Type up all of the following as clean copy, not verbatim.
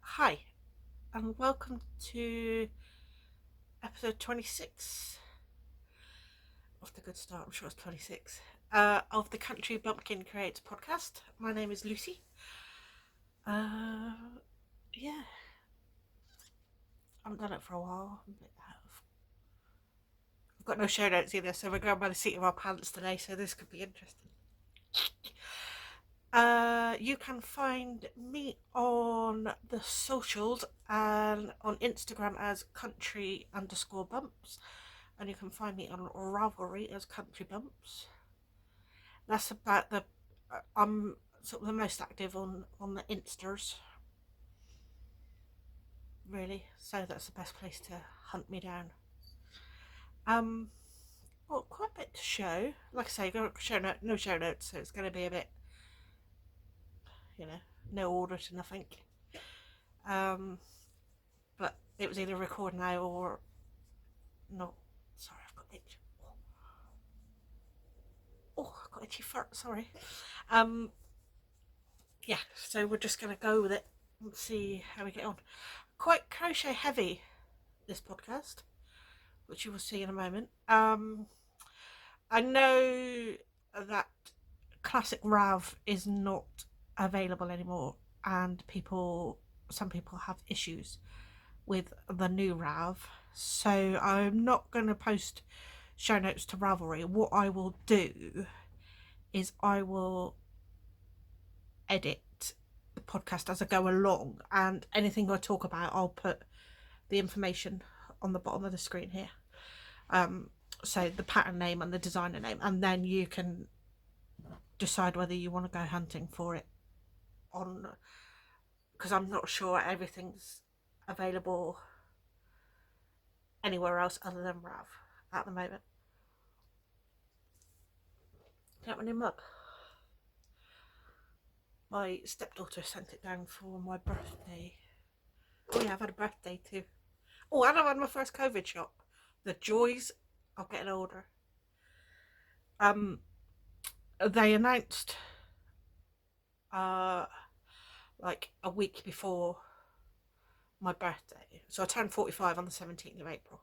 Hi, and welcome to episode 26 of the Good Start. I'm sure it's 26 of the Country Bumpkin Creates podcast. My name is Lucy. Yeah, I haven't done it for a while. I've got no show notes either, so we're going by the seat of our pants today, so this could be interesting. You can find me on the socials and on Instagram as country_bumps, and you can find me on Ravelry as Country Bumps. That's about the I'm sort of the most active on the Instars, really. So that's the best place to hunt me down. Well, quite a bit to show. Like I say, got no show notes, so it's going to be a bit, no order to nothing. But it was either record now or not. Sorry, I've got itch. Oh, I've got itchy fur. Sorry. Yeah. So we're just going to go with it and see how we get on. Quite crochet heavy, this podcast, which you will see in a moment. I know that classic Rav is not available anymore, and some people have issues with the new Rav, so I'm not going to post show notes to Ravelry. What I will do is I will edit the podcast as I go along, and anything I talk about, I'll put the information on the bottom of the screen here. So the pattern name and the designer name, and then you can decide whether you want to go hunting for it on, because I'm not sure everything's available anywhere else other than Rav at the moment. Get my new mug. My stepdaughter sent it down for my birthday. Oh yeah, I've had a birthday too. Oh, and I've had my first COVID shot. The joys of getting older. They announced like a week before my birthday. So I turned 45 on the 17th of April.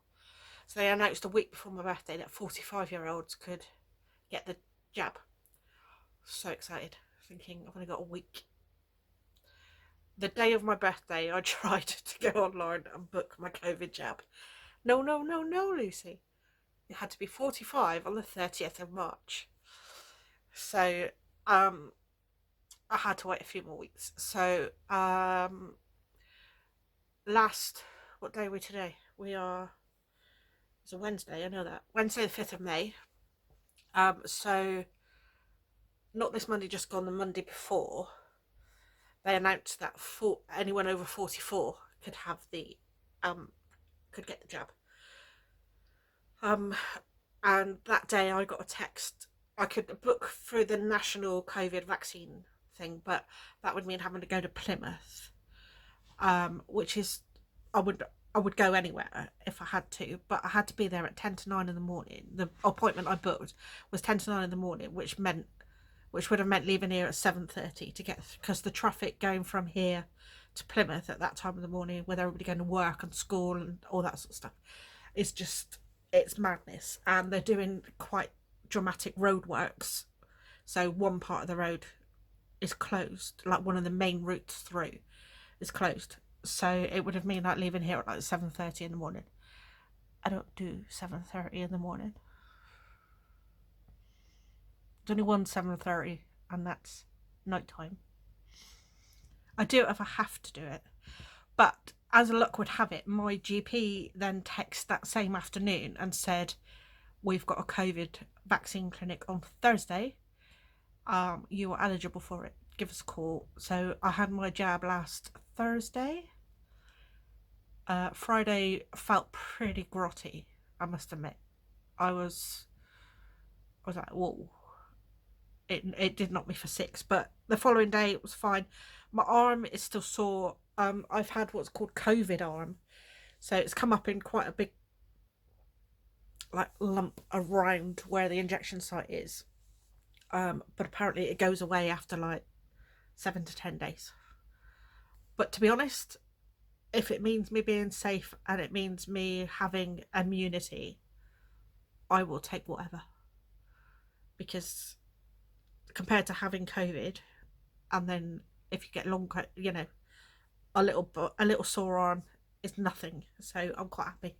So they announced a week before my birthday that 45-year-olds could get the jab. So excited, thinking I've only got a week. The day of my birthday, I tried to go online and book my COVID jab. No, Lucy. It had to be 45 on the 30th of March. So, I had to wait a few more weeks. So, what day are we today? It's a Wednesday, I know that. Wednesday the 5th of May. So, not this Monday just gone, the Monday before, they announced that anyone over 44 could have could get the jab. And that day I got a text. I could book through the national COVID vaccine thing, but that would mean having to go to Plymouth, which is I would go anywhere if I had to, but I had to be there at 10 to 9 in the morning. The appointment I booked was 10 to 9 in the morning, which would have meant leaving here at 7:30 to get, because the traffic going from here to Plymouth at that time of the morning, with everybody going to work and school and all that sort of stuff, it's madness. And they're doing quite dramatic roadworks, so one part of the road is closed, like one of the main routes through is closed. So it would have meant like leaving here at like 7:30 in the morning. I don't do 7:30 in the morning. There's only one 7:30, and that's night time. I do it if I have to do it, but as luck would have it, my GP then texted that same afternoon and said, we've got a COVID vaccine clinic on Thursday. You are eligible for it. Give us a call. So I had my jab last Thursday. Friday felt pretty grotty, I must admit. I was like, whoa. It did knock me for 6, but the following day it was fine. My arm is still sore. I've had what's called COVID arm, so it's come up in quite a big like lump around where the injection site is, But apparently it goes away after like 7 to 10 days. But to be honest, if it means me being safe and it means me having immunity, I will take whatever. Because compared to having COVID, and then if you get long, a little sore arm is nothing. So I'm quite happy,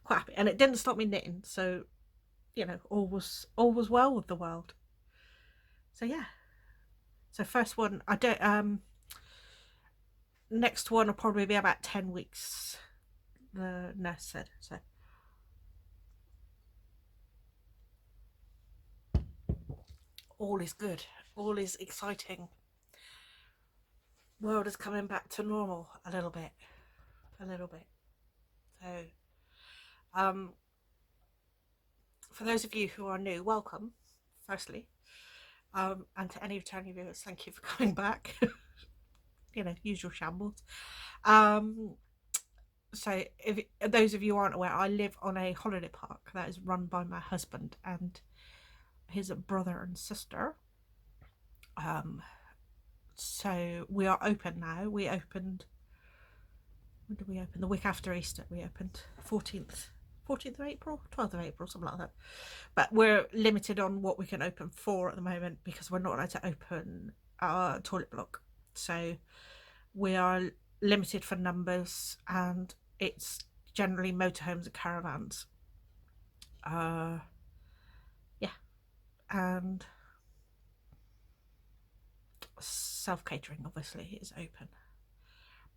quite happy. And it didn't stop me knitting, so all was well with the world. So yeah. So first one, I don't. Next one will probably be about 10 weeks. The nurse said so. All is good. All is exciting. World is coming back to normal a little bit. A little bit. So, um, for those of you who are new, welcome. Firstly, and to any returning viewers, thank you for coming back. Usual shambles. Um, so, if those of you aren't aware, I live on a holiday park that is run by my husband and his brother and sister. So we are open now. We opened. When did we open? The week after Easter. We opened 14th of April, 12th of April, something like that. But we're limited on what we can open for at the moment because we're not allowed to open our toilet block. So we are limited for numbers, and it's generally motorhomes and caravans. Yeah, and self-catering obviously is open,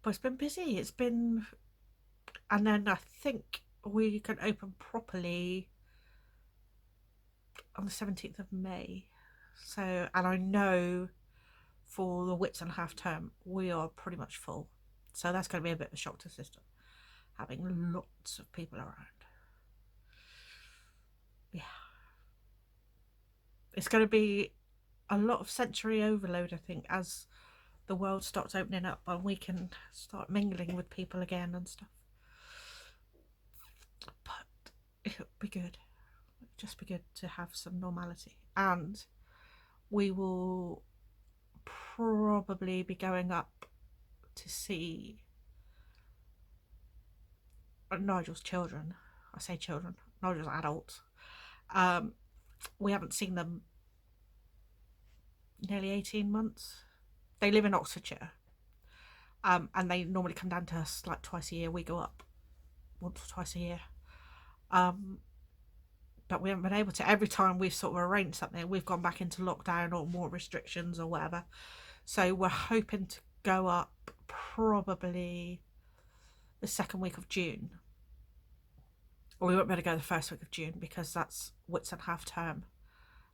but it's been busy. And then I think we can open properly on the 17th of May. So, and I know for the Whitsun half term we are pretty much full, so that's going to be a bit of a shock to the system, having lots of people around. Yeah, it's going to be a lot of sensory overload, I think, as the world starts opening up and we can start mingling with people again and stuff. But it'll be good. It'll just be good to have some normality. And we will probably be going up to see Nigel's children. I say children, Nigel's adults. We haven't seen them nearly 18 months. They live in Oxfordshire, and they normally come down to us like twice a year. We go up once or twice a year, but we haven't been able to. Every time we've sort of arranged something, we've gone back into lockdown or more restrictions or whatever. So we're hoping to go up probably the second week of June, or we won't be able to go the first week of June because that's Whitsun half term,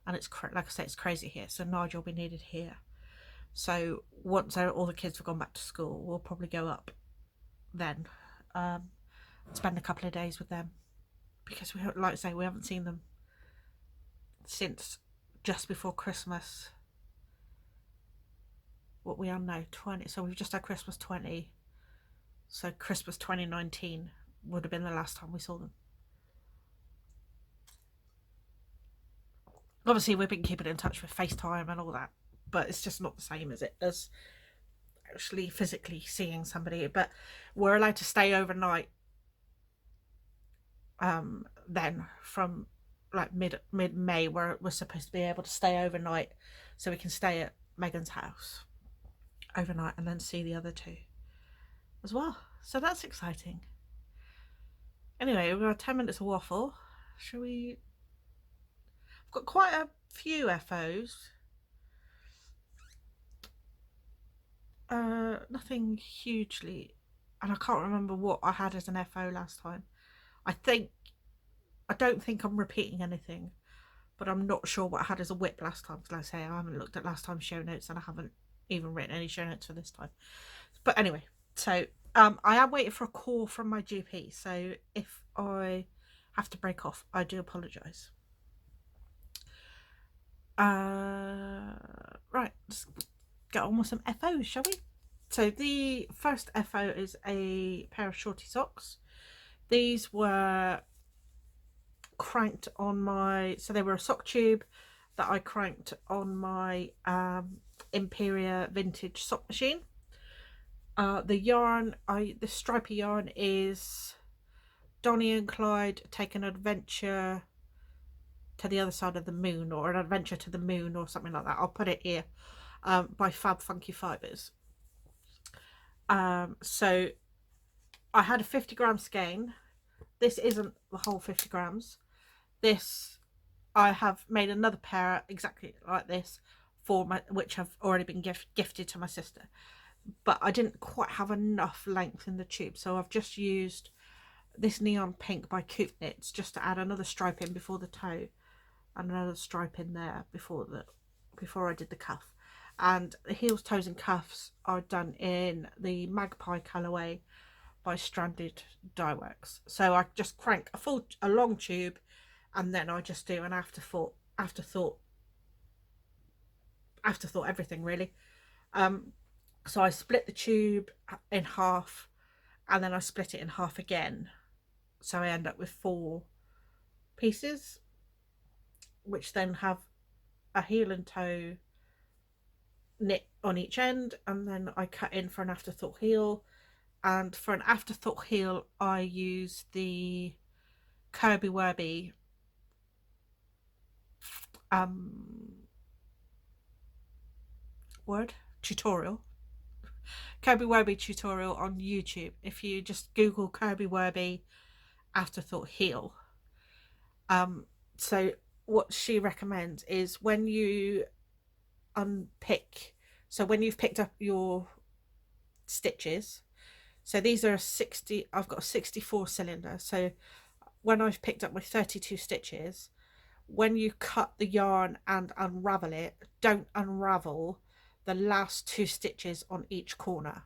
and it's like I say, it's crazy here. So Nigel will be needed here. So once all the kids have gone back to school, we'll probably go up then, spend a couple of days with them, because we, like I say, we haven't seen them since just before Christmas. What we are now, 20. So we've just had Christmas 20. So Christmas 2019 would have been the last time we saw them. Obviously, we've been keeping in touch with FaceTime and all that, but it's just not the same, is it, as actually physically seeing somebody. But we're allowed to stay overnight then from like mid-May, where we're supposed to be able to stay overnight, so we can stay at Megan's house overnight and then see the other two as well. So that's exciting. Anyway, we've got 10 minutes of waffle. Shall we? I've got quite a few FOs. Nothing hugely, and I can't remember what I had as an FO last time. I don't think I'm repeating anything, but I'm not sure what I had as a whip last time, because like I say, I haven't looked at last time's show notes and I haven't even written any show notes for this time. But anyway, so I am waiting for a call from my GP, so if I have to break off, I do apologise. Right, let's get on with some FOs, shall we? So the first FO is a pair of shorty socks. These were cranked on my, so they were a sock tube, that I cranked on my Imperia vintage sock machine. The yarn, the stripy yarn is Donny and Clyde Take an Adventure to the Other Side of the Moon, or An Adventure to the Moon, or something like that. I'll put it here, by Fab Funky Fibres. So I had a 50-gram skein. This isn't the whole 50 grams. This, I have made another pair exactly like this for my, which have already been gifted to my sister, but I didn't quite have enough length in the tube, so I've just used this neon pink by Coop Knits just to add another stripe in before the toe and another stripe in there before I did the cuff. And the heels, toes and cuffs are done in the Magpie colourway by Stranded Dye Works. So I just crank a long tube, and then I just do an afterthought everything really. So I split the tube in half, and then I split it in half again, so I end up with 4 pieces, which then have a heel and toe knit on each end, and then I cut in for an afterthought heel. And for an afterthought heel, I use the Kirby Werby tutorial. Kirby Werby tutorial on YouTube. If you just Google Kirby Werby afterthought heel. So what she recommends is when you unpick, so when you've picked up your stitches, so these are 60, I've got a 64 cylinder, so when I've picked up my 32 stitches, when you cut the yarn and unravel it, don't unravel the last 2 stitches on each corner,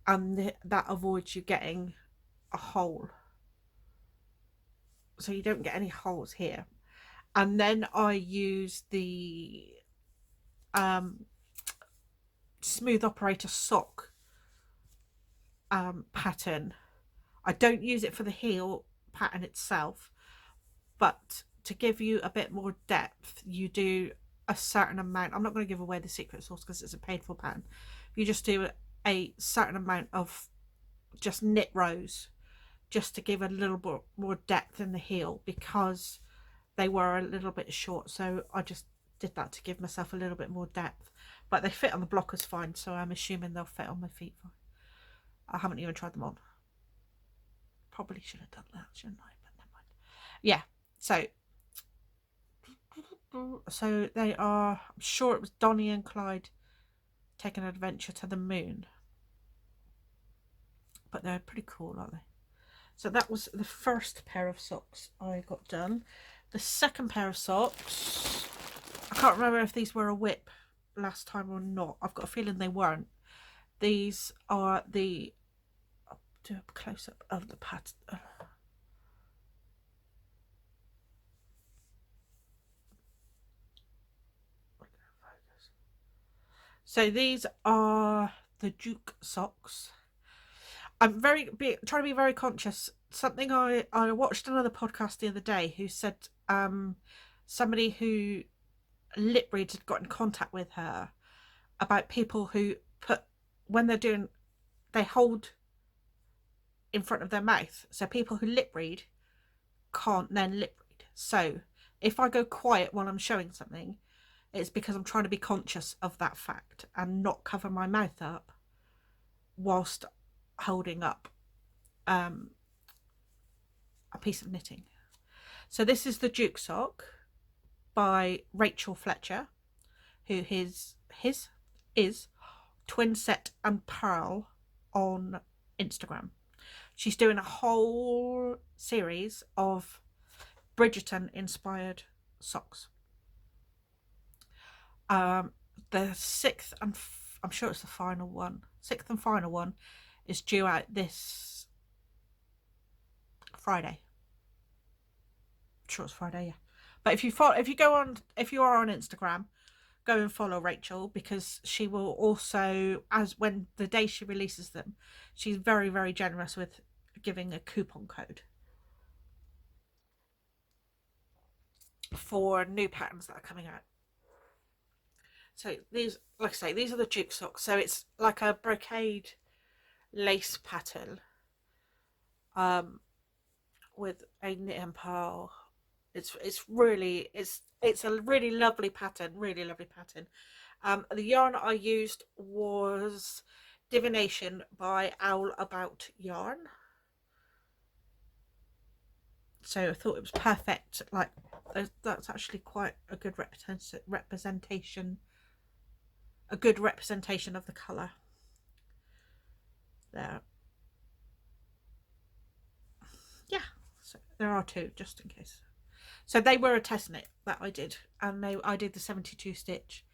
and that avoids you getting a hole, so you don't get any holes here. And then I use the Smooth Operator sock pattern. I don't use it for the heel pattern itself, but to give you a bit more depth, you do a certain amount. I'm not going to give away the secret sauce because it's a painful pattern. You just do a certain amount of just knit rows, just to give a little bit more depth in the heel, because they were a little bit short, so I just did that to give myself a little bit more depth. But they fit on the blockers fine, so I'm assuming they'll fit on my feet fine. I haven't even tried them on. Probably should have done that, shouldn't I? But never mind. Yeah, so they are, I'm sure it was Donny and Clyde Take an Adventure to the Moon, but they're pretty cool, aren't they? So that was the first pair of socks I got done. The second pair of socks, I can't remember if these were a whip last time or not. I've got a feeling they weren't. These are the, I'll do a close-up of the pattern. So these are the Duke socks. I'm trying to be very conscious. Something I watched another podcast the other day who said somebody who lip reads had got in contact with her about people who put, when they're doing, they hold in front of their mouth. So people who lip read can't then lip read. So if I go quiet while I'm showing something, it's because I'm trying to be conscious of that fact and not cover my mouth up whilst holding up a piece of knitting. So this is the Duke sock by Rachel Fletcher, who is Twin Set and Pearl on Instagram. She's doing a whole series of Bridgerton inspired socks. The 6th and I'm sure it's the final one, 6th and final one, is due out this Friday. I'm sure it's Friday, yeah. But if you are on Instagram, go and follow Rachel, because she will also, as when the day she releases them, she's very, very generous with giving a coupon code. for new patterns that are coming out. So these, like I say, these are the Duke socks. So it's like a brocade lace pattern, with a knit and purl. It's a really lovely pattern, really lovely pattern. The yarn I used was Divination by Owl About Yarn. So I thought it was perfect. Like, that's actually quite a good representation. A good representation of the colour. There. Yeah. So there are two, just in case. So they were a test knit that I did, and I did the 72 stitch,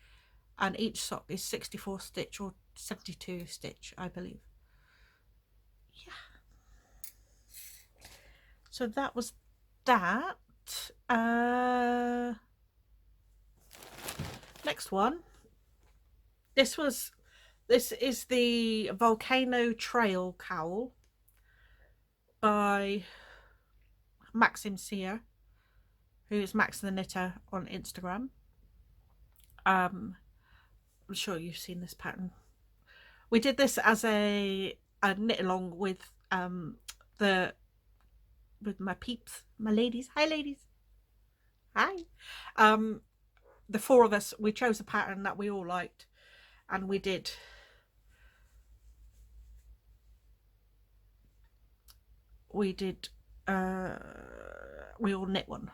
and each sock is 64 stitch or 72 stitch, I believe. Yeah. So that was that. Next one. This is the Volcano Trail cowl by Maxim Sear, who's Max the Knitter on Instagram. I'm sure you've seen this pattern. We did this as a knit along with my peeps, my ladies. Hi, ladies. Hi. The four of us, we chose a pattern that we all liked, and we all knit one,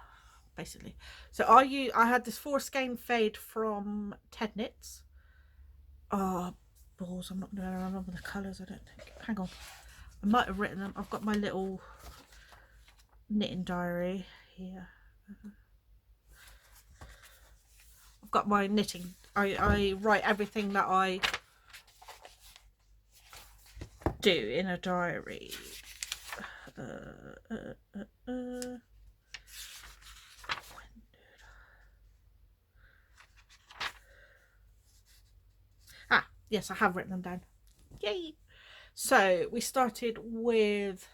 basically. So I had this 4 skein fade from Ted Knits. Oh balls, I'm not going to remember the colours, I don't think. Hang on, I might have written them. I've got my little knitting diary here. I've got my knitting. I write everything that I do in a diary. Yes, I have written them down. Yay! So we started with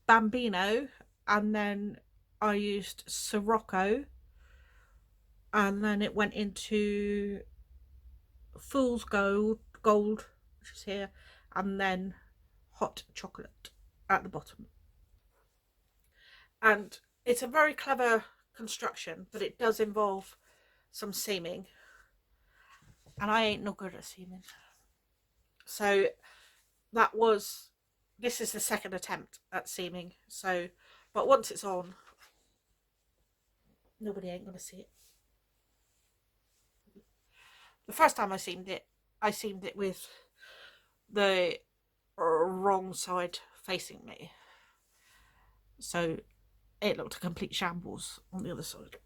Bambino, and then I used Sirocco, and then it went into Fool's Gold, which is here, and then Hot Chocolate at the bottom. And it's a very clever construction, but it does involve some seaming, and I ain't no good at seaming. So this is the second attempt at seaming. So, but once it's on, nobody ain't gonna see it. The first time I seamed it with the wrong side facing me, so it looked a complete shambles on the other side,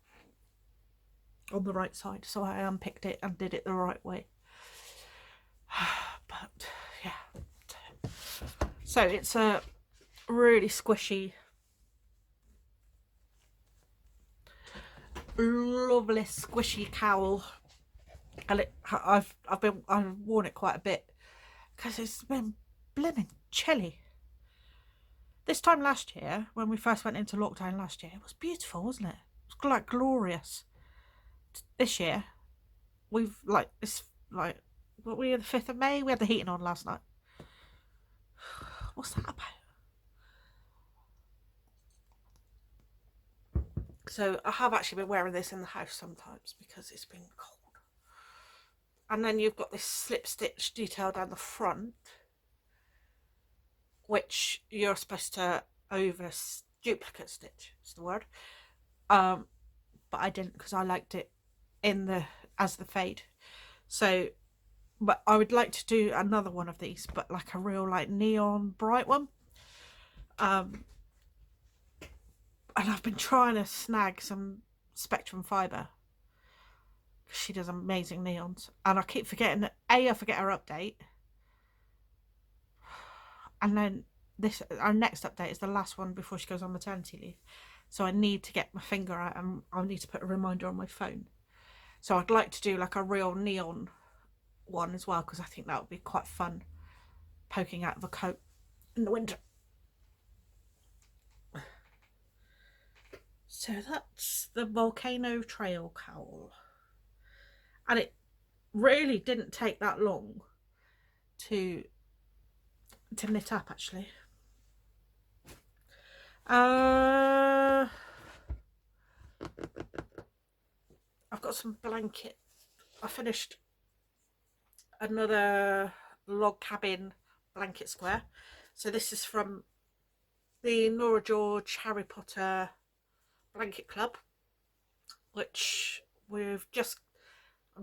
on the right side. So I unpicked it and did it the right way. But yeah, so it's a really squishy, lovely squishy cowl, and I've worn it quite a bit because it's been blimmin' chilly. This time last year, when we first went into lockdown last year, it was beautiful, wasn't it? It was like glorious. This year, we've what were we, the 5th of May? We had the heating on last night. What's that about? So I have actually been wearing this in the house sometimes because it's been cold. And then you've got this slip stitch detail down the front, which you're supposed to duplicate stitch is the word. But I didn't, because I liked it as the fade. So, but I would like to do another one of these, but like a real like neon bright one. And I've been trying to snag some Spectrum fibre, because she does amazing neons, and I keep forgetting that I forget her update, and then our next update is the last one before she goes on maternity leave, so I need to get my finger out, and I'll need to put a reminder on my phone. So I'd like to do like a real neon one as well, because I think that would be quite fun, poking out of a coat in the winter. So that's the Volcano Trail cowl, and it really didn't take that long to knit up, actually. I've got some blanket. I finished another log cabin blanket square. So this is from the Nora George Harry Potter blanket club, which I'm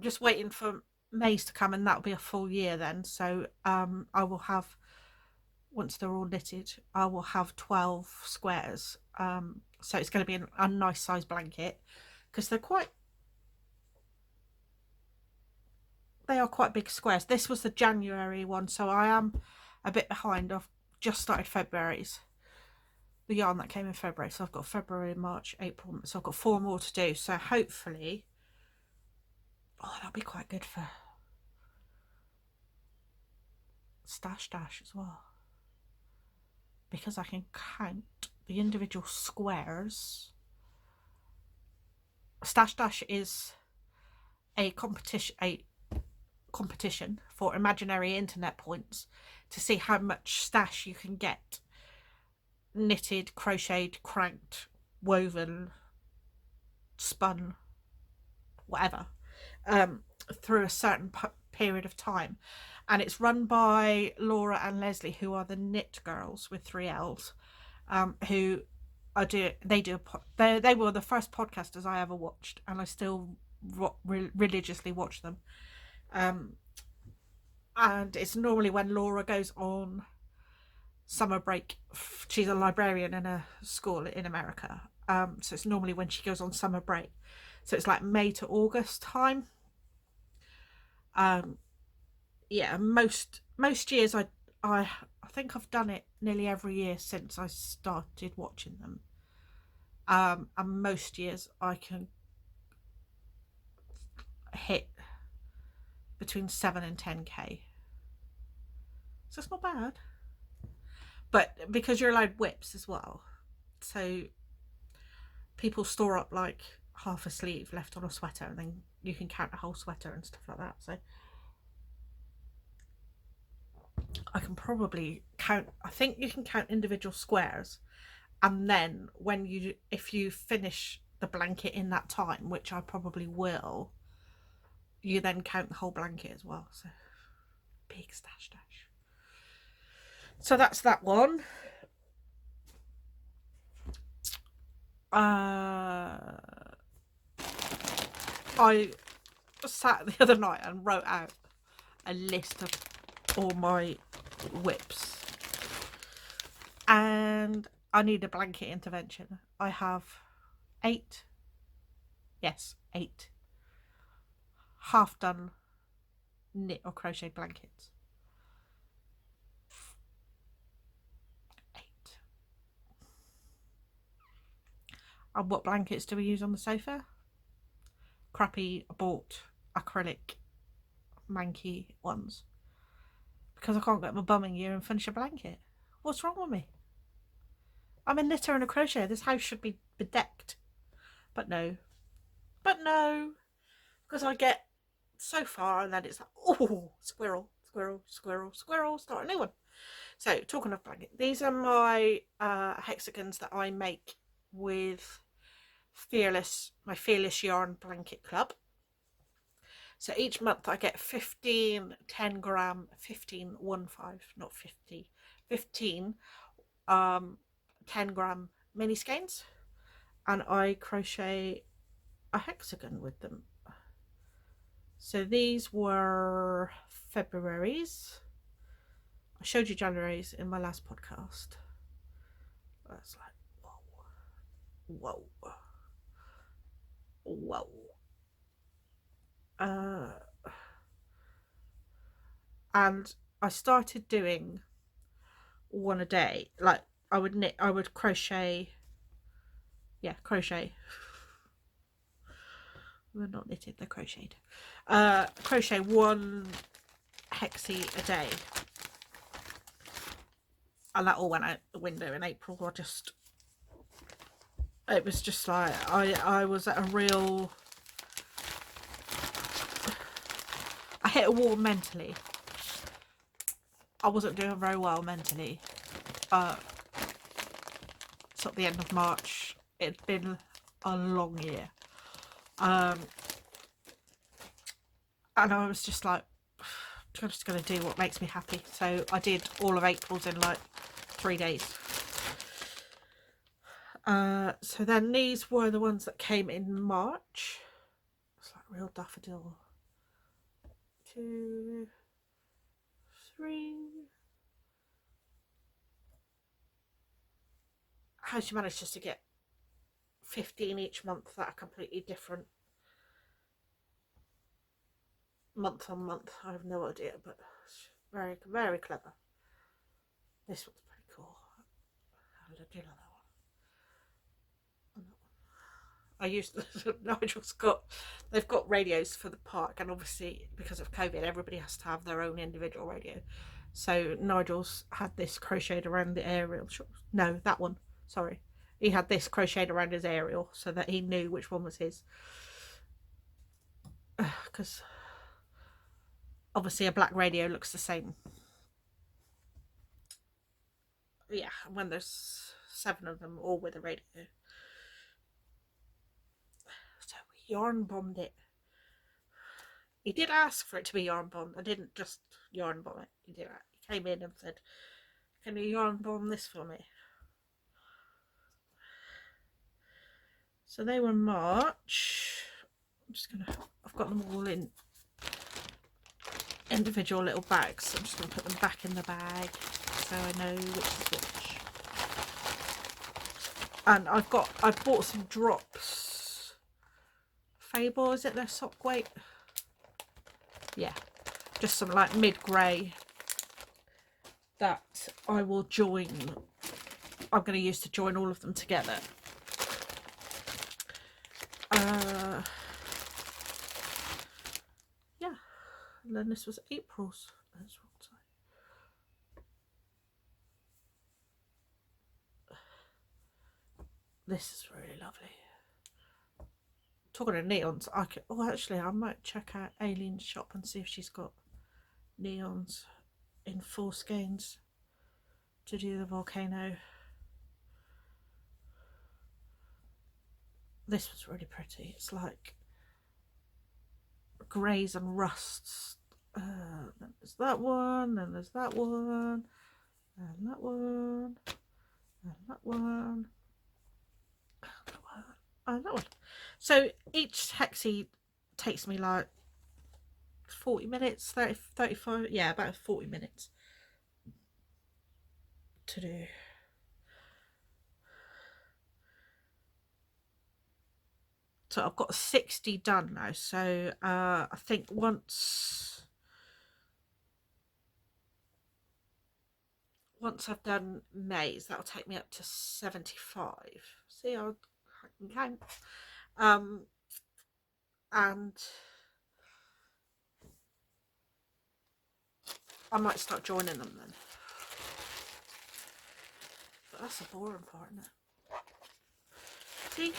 just waiting for May's to come, and that'll be a full year then. So I will have, once they're all knitted, I will have 12 squares. So it's going to be a nice size blanket, because they are quite big squares. This was the January one, so I am a bit behind. I've just started February's, the yarn that came in February, so I've got February, March, April, so I've got 4 more to do. So hopefully, that'll be quite good for stash as well, because I can count the individual squares. Stash is a competition for imaginary internet points to see how much stash you can get knitted, crocheted, cranked, woven, spun, whatever, through a certain period of time. And it's run by Laura and Leslie, who are the Knit Girls with 3 L's, who they were the first podcasters I ever watched, and I still religiously watch them. And it's normally when Laura goes on summer break. She's a librarian in a school in America, so it's normally when she goes on summer break, so it's like May to August time. Yeah, most years I think I've done it nearly every year since I started watching them, and most years I can hit between 7 and 10k, so it's not bad. But because you're allowed whips as well, so people store up like half a sleeve left on a sweater, and then you can count a whole sweater and stuff like that. So I can probably count, I think you can count individual squares, and then if you finish the blanket in that time, which I probably will, you then count the whole blanket as well. So big stash. So that's that one. I sat the other night and wrote out a list of all my whips, and I need a blanket intervention. I have 8 half done knit or crochet blankets. 8. And what blankets do we use on the sofa? Crappy bought acrylic manky ones, because I can't get my bum in gear and finish a blanket. What's wrong with me? I'm a knitter and a crocheter. This house should be bedecked. But no, because I get so far and then it's like, oh, squirrel, start a new one. So talking of blanket, these are my hexagons that I make with my Fearless Yarn Blanket Club. So each month I get 15 10 gram, 15 10 gram mini skeins, and I crochet a hexagon with them. So these were February's. I showed you January's in my last podcast. That's like, whoa. And I started doing one a day. Like I would crochet. Yeah, crochet. They're not knitted, they're crocheted. Crochet 1 hexie a day. And that all went out the window in April. I just it was just like I was at a real, I hit a wall mentally. I wasn't doing very well mentally. It's at the end of March. It'd been a long year. And I was just like, I'm just going to do what makes me happy. So I did all of April's in like 3 days. So then these were the ones that came in March. It's like real daffodil. 2, 3. How she managed just to get 15 each month that are completely different month on month, I have no idea, but very, very clever. This one's pretty cool. How did I do that one? I used Nigel's got, they've got radios for the park, and obviously because of COVID everybody has to have their own individual radio. So Nigel's had this crocheted around the aerial. No, that one. Sorry, he had this crocheted around his aerial so that he knew which one was his. Because obviously a black radio looks the same. Yeah, when there's 7 of them all with a radio. So we yarn bombed it. He did ask for it to be yarn bombed. I didn't just yarn bomb it. He came in and said, "Can you yarn bomb this for me?" So they were March. I've got them all in individual little bags. So I'm just going to put them back in the bag so I know which is which. And I've bought some drops. Fable, is it their sock weight? Yeah, just some like mid-grey that I will join. I'm going to use to join all of them together. Yeah, and then this was April's. That's wrong side. This is really lovely. Talking of neons, actually I might check out Aileen's shop and see if she's got neons in full skeins to do the volcano. This was really pretty. It's like greys and rusts. Then there's that one, then there's that one, and that one, and that one, and that one. So each hexie takes me like 40 minutes, 30, 35, yeah, about 40 minutes to do. So I've got 60 done now. So I think once I've done May's, that'll take me up to 75. See, I can count. And I might start joining them then. But that's a boring part, isn't it? See?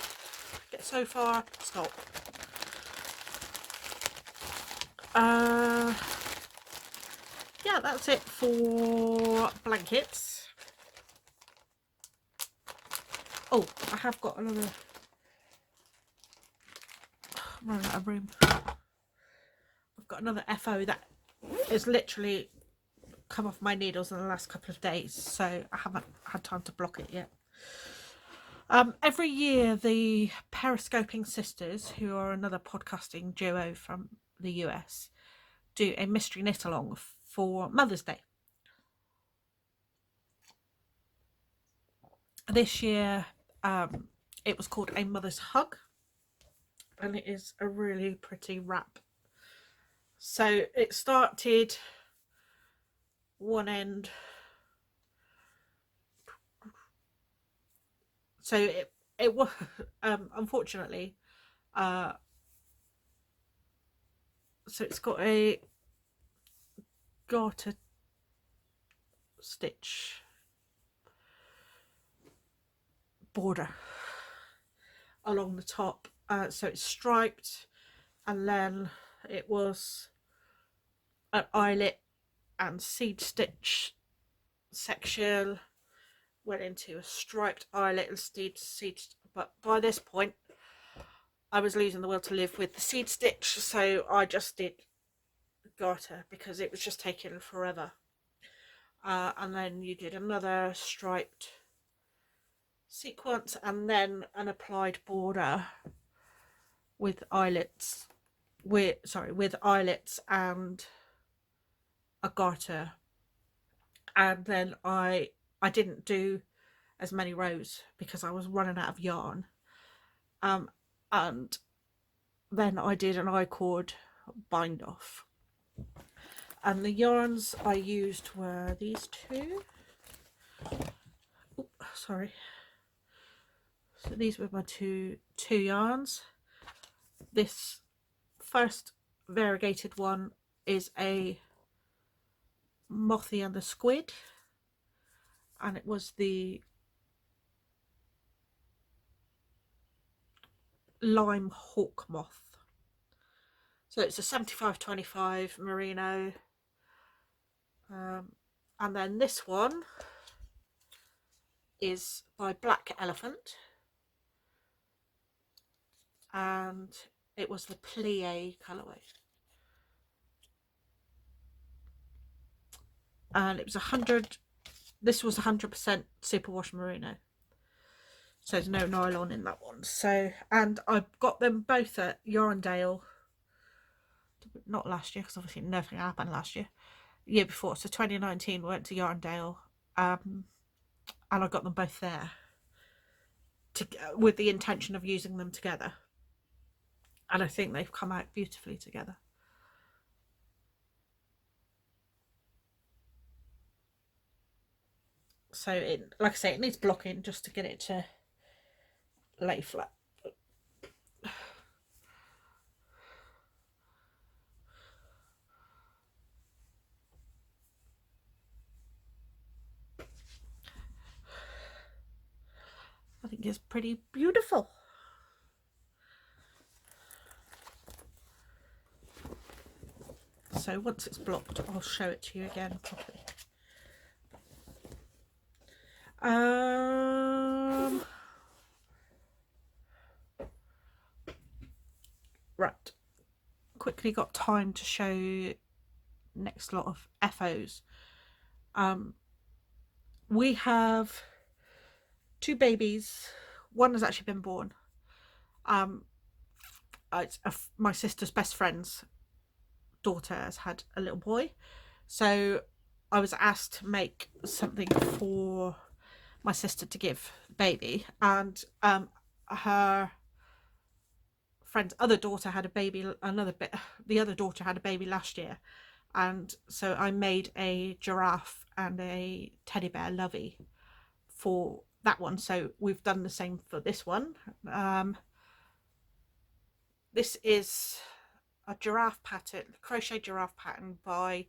Get so far, stop. Yeah, that's it for blankets. Oh, I have got another. I'm running out of room. I've got another FO that is literally come off my needles in the last couple of days, so I haven't had time to block it yet. Every year the Periscoping Sisters, who are another podcasting duo from the US, do a mystery knit along for Mother's Day. This year it was called A Mother's Hug, and it is a really pretty wrap. So it started one end, so it was unfortunately so it's got a garter stitch border, along the top, so it's striped, and then it was an eyelet and seed stitch section, went into a striped eyelet and seed, but by this point I was losing the will to live with the seed stitch, so I just did garter because it was just taking forever. And then you did another striped sequence and then an applied border with eyelets, with eyelets and a garter. And then I didn't do as many rows because I was running out of yarn. And then I did an I-cord bind off. And the yarns I used were these two. Ooh, sorry. So these were my two yarns. This first variegated one is a Mothy and the Squid, and it was the Lime Hawk Moth. So it's a 75-25 merino. And then this one is by Black Elephant, and it was the plie colourway. And it was 100, this was 100% superwash merino. So there's no nylon in that one. So, and I got them both at Yarndale, not last year because obviously nothing happened last year, year before. So 2019 went to Yarndale, and I got them both there with the intention of using them together. And I think they've come out beautifully together. So it, like I say, it needs blocking just to get it to lay flat. I think it's pretty beautiful. So once it's blocked, I'll show it to you again properly. Right, quickly got time to show you next lot of FOs. We have two babies. One has actually been born. My sister's best friend's daughter has had a little boy, so I was asked to make something for my sister to give the baby, and her friend's other daughter had a baby, the other daughter had a baby last year, and so I made a giraffe and a teddy bear lovey for that one. So we've done the same for this one. This is a giraffe pattern, crochet giraffe pattern by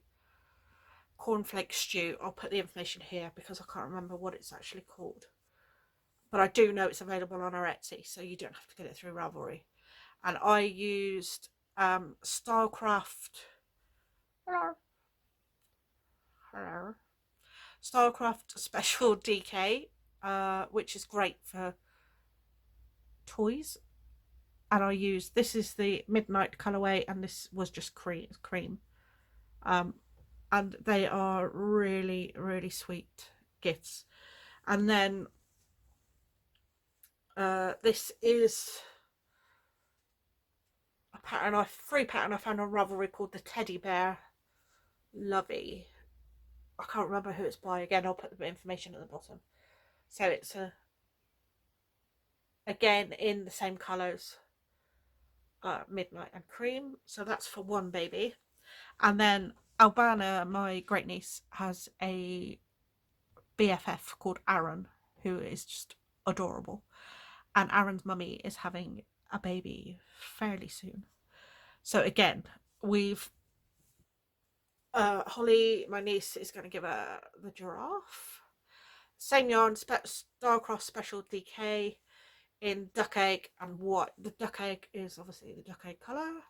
Cornflake Stew. I'll put the information here because I can't remember what it's actually called, but I do know it's available on our Etsy, so you don't have to get it through Ravelry. And I used Stylecraft Special DK, which is great for toys. And I used, this is the Midnight colourway, and this was just cream. And they are really, really sweet gifts. And then this is a pattern, free pattern I found on Ravelry called the Teddy Bear Lovey. I can't remember who it's by. Again, I'll put the information at the bottom. So it's again in the same colours, Midnight and Cream. So that's for one baby. And then Albana, my great niece, has a BFF called Aaron, who is just adorable. And Aaron's mummy is having a baby fairly soon. So again, we've Holly, my niece, is going to give her the giraffe. Same yarn, Starcross Special DK. in duck egg and white. The duck egg is obviously the duck egg colour.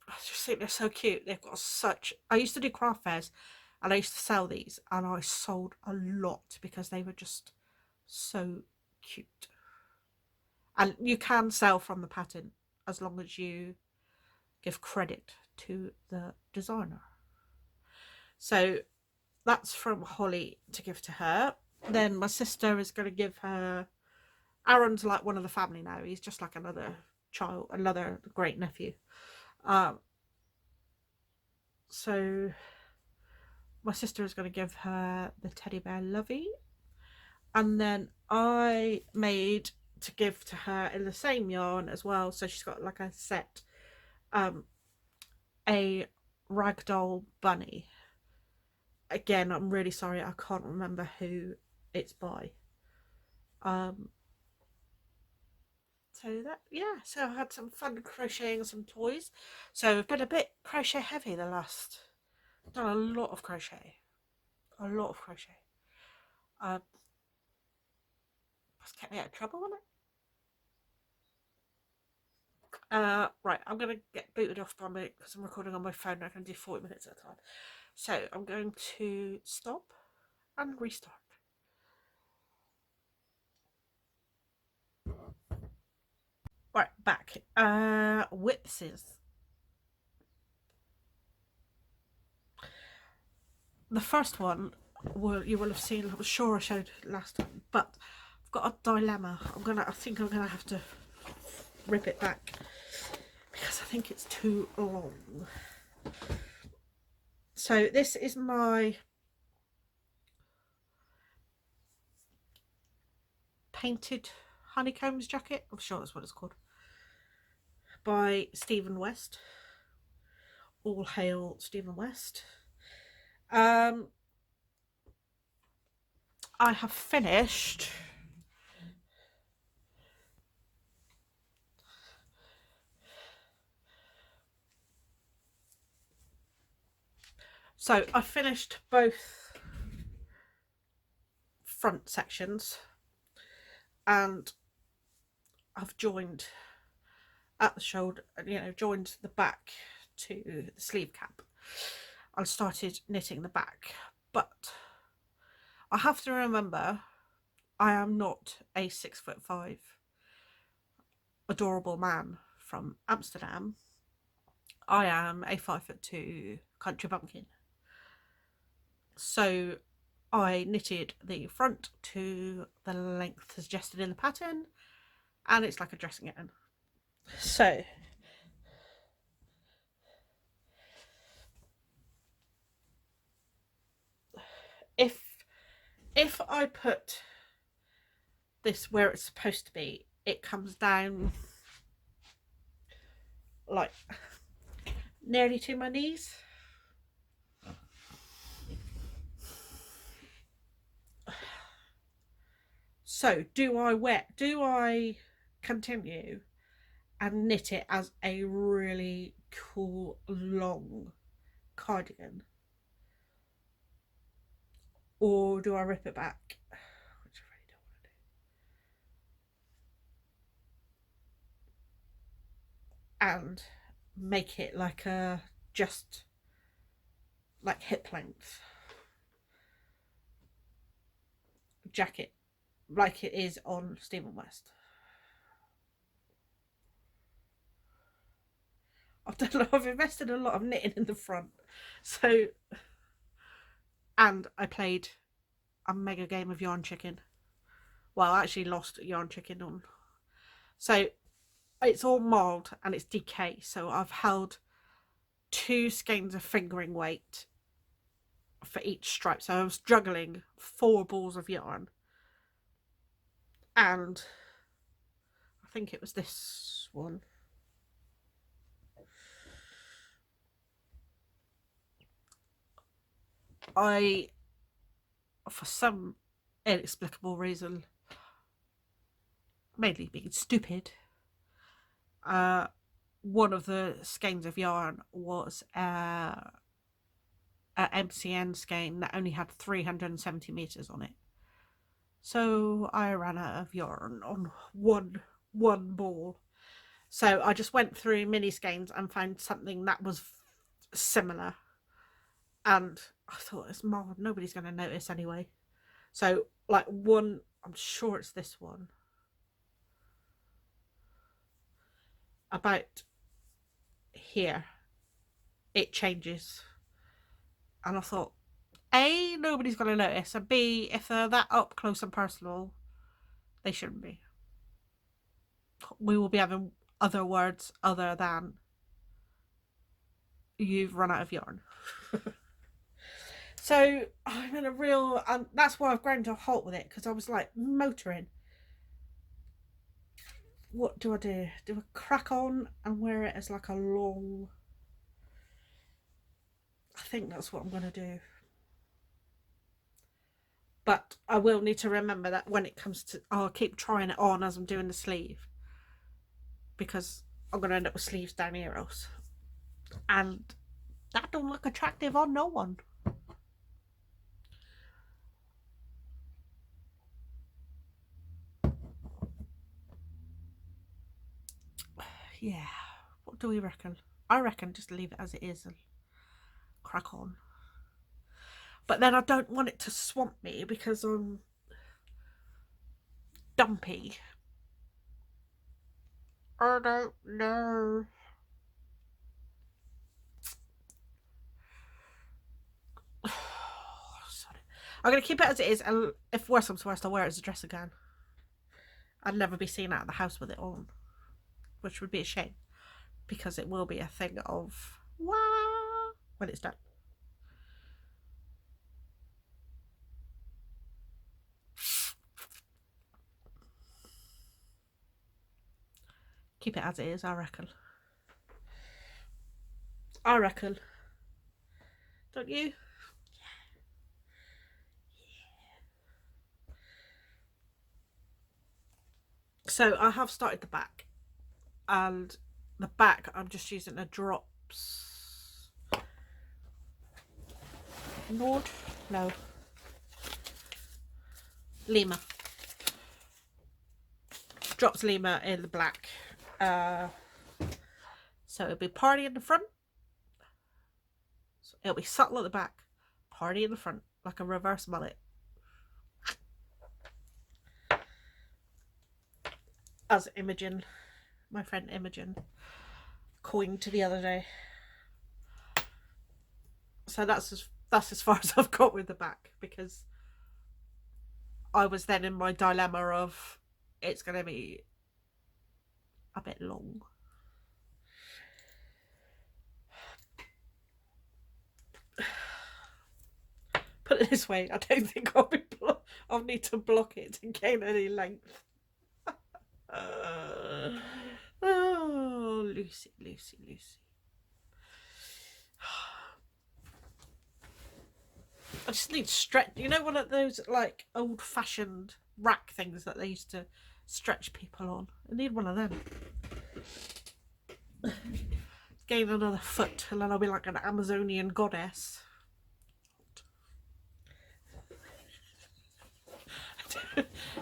I just think they're so cute. They've got such... I used to do craft fairs and I used to sell these, and I sold a lot because they were just so cute. And you can sell from the pattern as long as you give credit to the designer. So that's from Holly to give to her. Then my sister is going to give her... Aaron's like one of the family now. He's just like another child, another great nephew. So my sister is going to give her the teddy bear Lovey, and then I made to give to her in the same yarn as well. So she's got like a set, a ragdoll bunny. Again, I'm really sorry, I can't remember who it's by. So that, yeah, so I had some fun crocheting some toys. So I've been a bit crochet heavy the last... done a lot of crochet. A lot of crochet. That's kept me out of trouble, hasn't it? Right, I'm going to get booted off by my... because I'm recording on my phone and I can do 40 minutes at a time. So I'm going to stop and restart. Right, back. Whipses. The first one, well, you will have seen, I'm sure I showed last time, but I've got a dilemma. I think I'm gonna have to rip it back because I think it's too long. So this is my painted Honeycombs jacket. I'm sure that's what it's called. By Stephen West. All hail Stephen West. I have finished both front sections, and I've joined at the shoulder, joined the back to the sleeve cap. I started knitting the back, but I have to remember I am not a 6'5" adorable man from Amsterdam. I am a 5'2" country bumpkin. So I knitted the front to the length suggested in the pattern, and it's like a dressing gown. So if I put this where it's supposed to be, it comes down like nearly to my knees. So do I continue and knit it as a really cool long cardigan, or do I rip it back? Which I really don't want to do. And make it like a just like hip length jacket, like it is on Stephen West. I've invested a lot of knitting in the front, so, and I played a mega game of Yarn Chicken. Well, I actually lost Yarn Chicken on, so it's all mould and it's DK. So I've held 2 skeins of fingering weight for each stripe. So I was juggling 4 balls of yarn, and I think it was this one. I, for some inexplicable reason, mainly being stupid, one of the skeins of yarn was a MCN skein that only had 370 meters on it. So I ran out of yarn on one ball. So I just went through mini skeins and found something that was similar. And I thought, it's more, nobody's going to notice anyway. So, like, one, I'm sure it's this one. About here, it changes. And I thought, A, nobody's going to notice. And B, if they're that up close and personal, they shouldn't be. We will be having other words other than you've run out of yarn. So I'm in a real, and that's why I've ground to a halt with it, because I was like motoring. What do I do? Do I crack on and wear it as like a long? I think that's what I'm going to do. But I will need to remember that when it comes to, I'll keep trying it on as I'm doing the sleeve, because I'm going to end up with sleeves down here else. And that don't look attractive on no one. Yeah, what do we reckon? I reckon just leave it as it is and crack on. But then I don't want it to swamp me because I'm dumpy. I don't know. Sorry. I'm going to keep it as it is, and if worse comes to worst, I'll wear it as a dress again. I'd never be seen out of the house with it on, which would be a shame, because it will be a thing of wah when it's done. Keep it as it is, I reckon. I reckon. Don't you? So I have started the back, and the back I'm just using a drops Nord? No. Lima. Drops Lima in the black. So it'll be party in the front. So it'll be subtle at the back. Party in the front. Like a reverse mullet. As Imogen, my friend Imogen, coined to the other day. So that's as far as I've got with the back, because I was then in my dilemma of it's going to be a bit long. Put it this way, I don't think I'll need to block it to gain any length. Oh, Lucy. I just need stretch. You know, one of those like old-fashioned rack things that they used to stretch people on. I need one of them. Gain another foot, and then I'll be like an Amazonian goddess.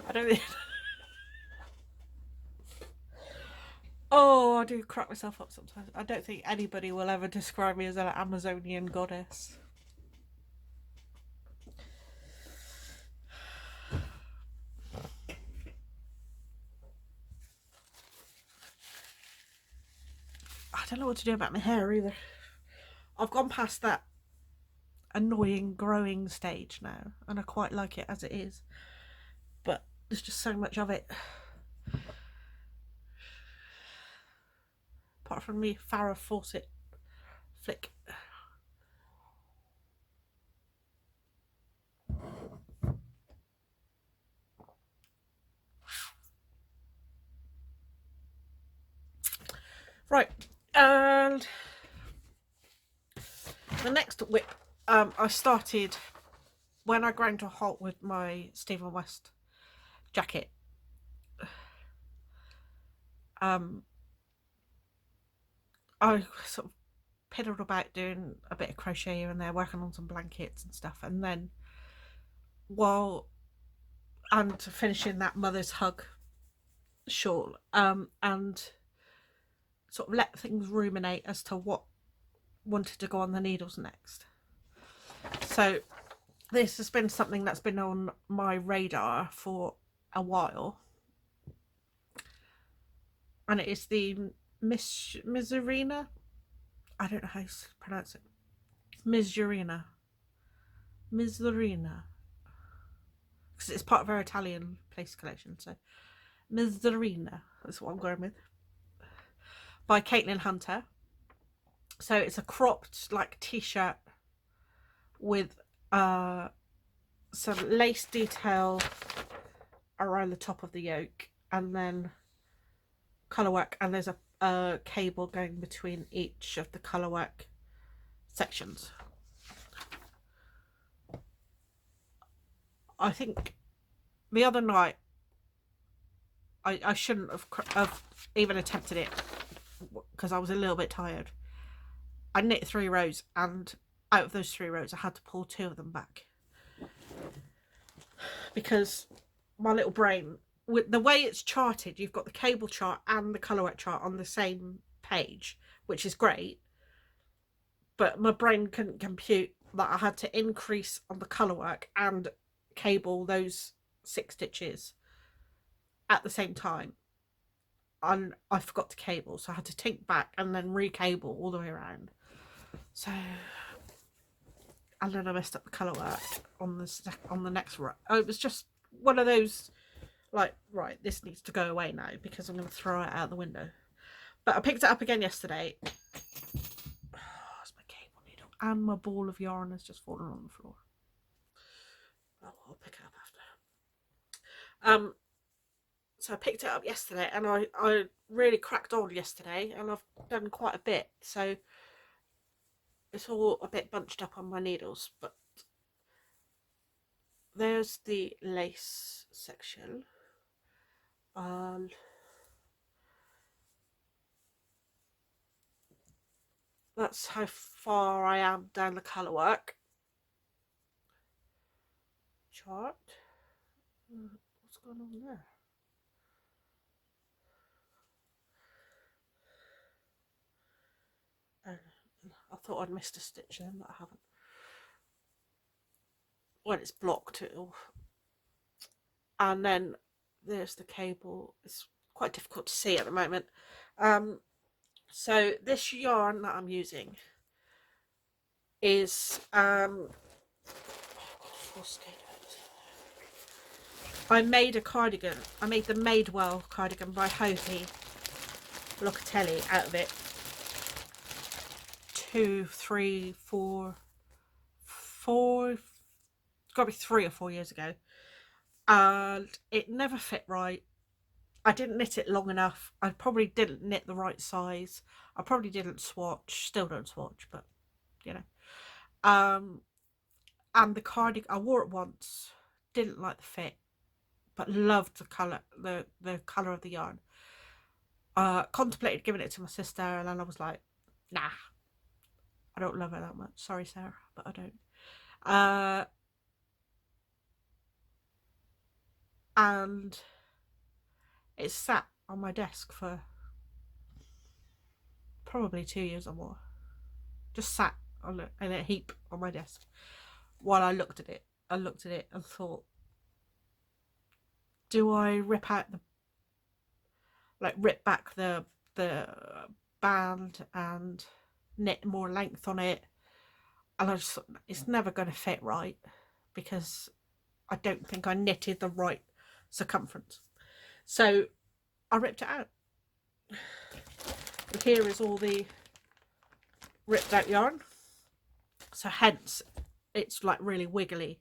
I don't. Oh, I do crack myself up sometimes. I don't think anybody will ever describe me as an Amazonian goddess. I don't know what to do about my hair either. I've gone past that annoying growing stage now, and I quite like it as it is. But there's just so much of it. Apart from me, Farrah Fawcett flick. Right, and the next whip, I started when I ground to a halt with my Stephen West jacket. I sort of piddled about doing a bit of crochet here and there, working on some blankets and stuff, and then while and finishing that mother's hug shawl, and sort of let things ruminate as to what wanted to go on the needles next. So this has been something that's been on my radar for a while, and it is the Misurina. I don't know how to pronounce it. Misurina, because it's part of our Italian place collection. So Misurina, that's what I'm going with, by Caitlin Hunter. So it's a cropped like t-shirt with some lace detail around the top of the yoke, and then colour work, and there's a cable going between each of the colour work sections. I think the other night I shouldn't have even attempted it because I was a little bit tired. I knit 3 rows, and out of those 3 rows I had to pull 2 of them back because my little brain, with the way it's charted, you've got the cable chart and the colour work chart on the same page, which is great, but my brain couldn't compute that I had to increase on the colour work and cable those 6 stitches at the same time, and I forgot to cable, so I had to tink back and then recable all the way around. So, and then I messed up the colour work on the next row. Oh, it was just one of those, like, right, this needs to go away now because I'm going to throw it out the window. But I picked it up again yesterday. Oh, it's my cable needle, and my ball of yarn has just fallen on the floor. Oh, I'll pick it up after. So I picked it up yesterday, and I really cracked on yesterday, and I've done quite a bit, so it's all a bit bunched up on my needles. But there's the lace section, and that's how far I am down the colour work chart. What's going on there? I thought I'd missed a stitch then, but I haven't. When it's blocked, it'll. And then there's the cable. It's quite difficult to see at the moment. So this yarn that I'm using is I made a cardigan. I made the Madewell cardigan by Hopi Locatelli out of it 2, 3, 4, it's got to be 3 or 4 years ago, and it never fit right. I didn't knit it long enough. I probably didn't knit the right size. I probably didn't swatch. Still don't swatch, but you know. And the cardigan, I wore it once, didn't like the fit, but loved the colour, the colour of the yarn. Contemplated giving it to my sister, and then I was like, nah, I don't love it that much. Sorry, Sarah, but I don't. And it sat on my desk for probably 2 years or more. Just sat in a heap on my desk while I looked at it. I looked at it and thought, do I rip back the band and knit more length on it? And I just thought, it's never going to fit right because I don't think I knitted the right circumference. So I ripped it out. And here is all the ripped out yarn. So hence it's like really wiggly.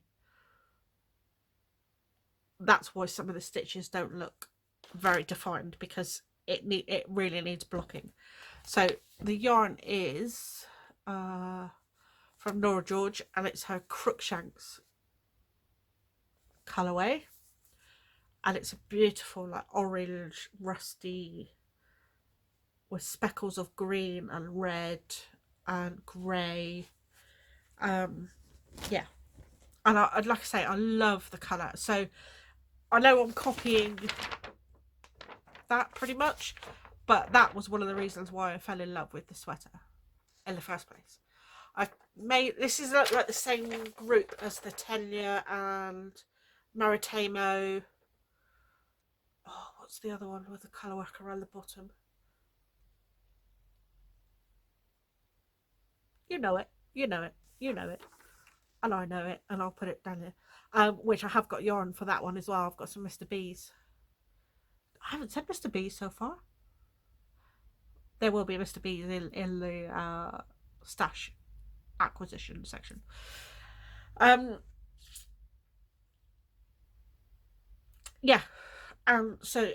That's why some of the stitches don't look very defined, because it really needs blocking. So the yarn is from Nora George, and it's her Crookshanks colourway, and it's a beautiful like orange rusty with speckles of green and red and grey. Yeah, and like I say, I love the colour. So I know I'm copying that pretty much, but that was one of the reasons why I fell in love with the sweater in the first place. I made this is like the same group as the Tenya and Maritimo. Oh, what's the other one with the colour work around the bottom? You know it, you know it, you know it, and I know it, and I'll put it down here. Which I have got yarn for that one as well. I've got some Mr. B's. I haven't said Mr. B's so far. There will be a Mr. B's in the stash acquisition section. Yeah, so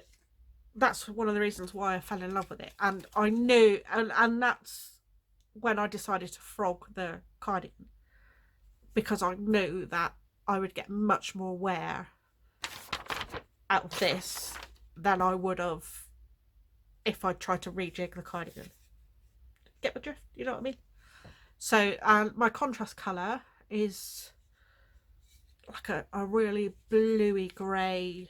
that's one of the reasons why I fell in love with it, and I knew, and that's when I decided to frog the cardigan, because I knew that I would get much more wear out of this than I would have if I tried to rejig the cardigan. Get the drift? You know what I mean? So my contrast colour is like a really bluey grey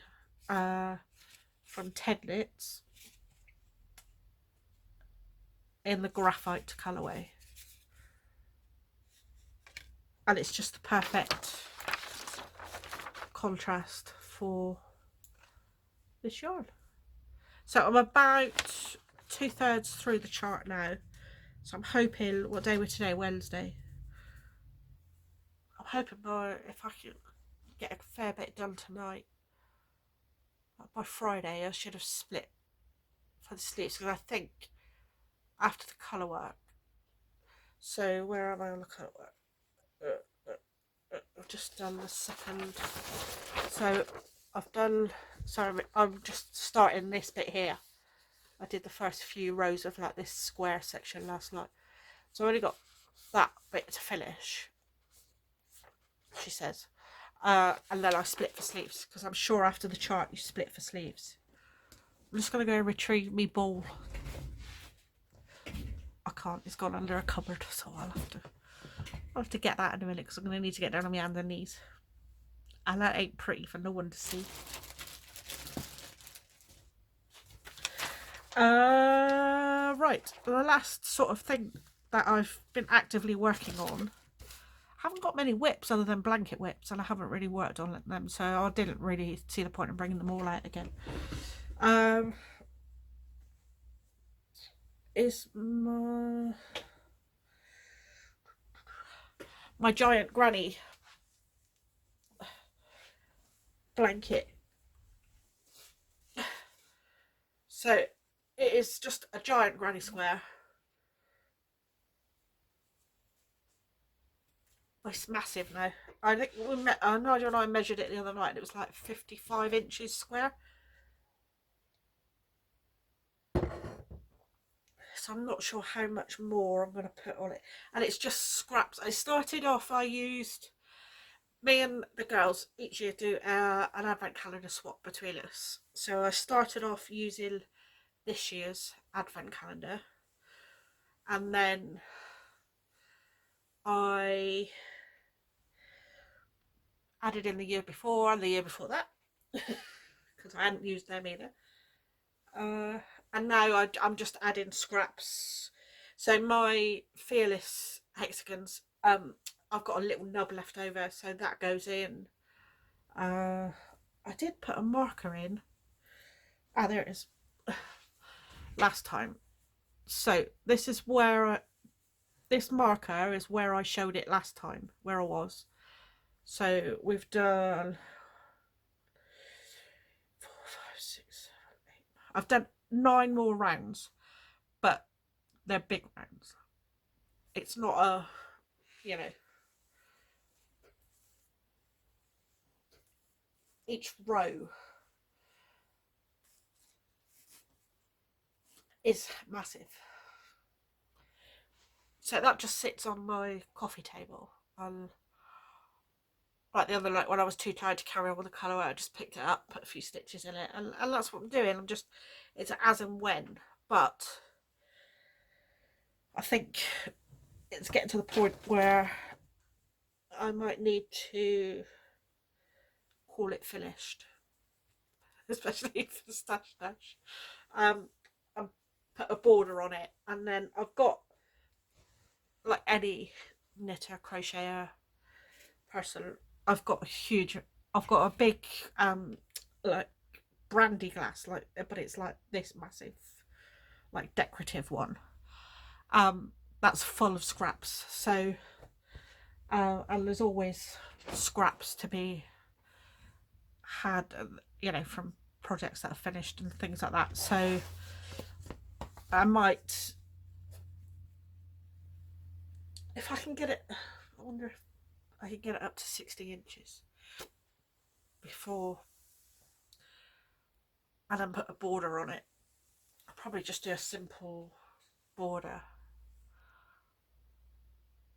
from Ted Knits in the graphite colourway, and it's just the perfect contrast for this yarn. So I'm about 2/3 through the chart now, so I'm hoping, what day we're today? Wednesday. I'm hoping if I can get a fair bit done tonight, by Friday I should have split for the sleeves, because I think after the colour work, so where am I on the colour work? I've just done the second, so I've done, sorry, I'm just starting this bit here. I did the first few rows of like this square section last night, so I only got that bit to finish, she says, and then I split for sleeves, because I'm sure after the chart you split for sleeves. I'm just going to go retrieve me ball. I can't, it's gone under a cupboard, so I'll have to get that in a minute, because I'm going to need to get down on my hands and knees, and that ain't pretty for no one to see. Right, the last sort of thing that I've been actively working on, I haven't got many whips other than blanket whips, and I haven't really worked on them, so I didn't really see the point in bringing them all out again. Is my giant granny blanket. So it is just a giant granny square. It's massive now. I think Nigel and I measured it the other night, and it was like 55 inches square. So I'm not sure how much more I'm going to put on it. And it's just scraps. I started off, me and the girls each year do an advent calendar swap between us. So I started off using this year's advent calendar, and then I added in the year before and the year before that, because I hadn't used them either. And now I'm just adding scraps. So my Fearless hexagons, I've got a little nub left over, so that goes in. I did put a marker in. Ah, there it is. Last time. So this is where this marker is where I showed it last time, where I was. So we've done 4, 5, 6, 7, 8. I've done 9 more rounds, but they're big rounds. It's not a, each row is massive. So that just sits on my coffee table. Like the other night when I was too tired to carry on with the colour, I just picked it up, put a few stitches in it, and that's what I'm doing. It's as and when, but I think it's getting to the point where I might need to call it finished. especially for the stash dash. And put a border on it, and then I've got, like any knitter, crocheter person, I've got a big like brandy glass, like, but it's like this massive, like decorative one. That's full of scraps. So and there's always scraps to be had, from projects that are finished and things like that. So I might, if I can get it, I wonder if I can get it up to 60 inches before, and then put a border on it. I'll probably just do a simple border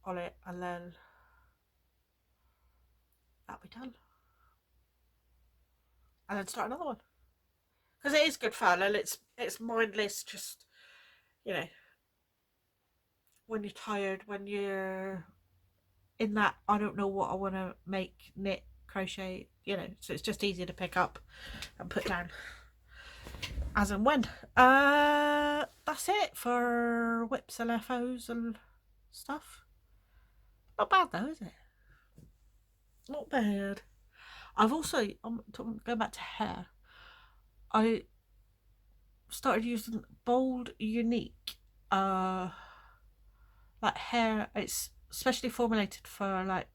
on it, and then that'll be done. And then start another one. Because it is good fun, and it's mindless, just, when you're tired, when you're in that, I don't know what I want to make, knit, crochet, so it's just easier to pick up and put down as and when. That's it for whips and FOs and stuff. Not bad though, is it? Not bad. I've also, going back to hair, I started using Bold Unique like hair. It's specially formulated for like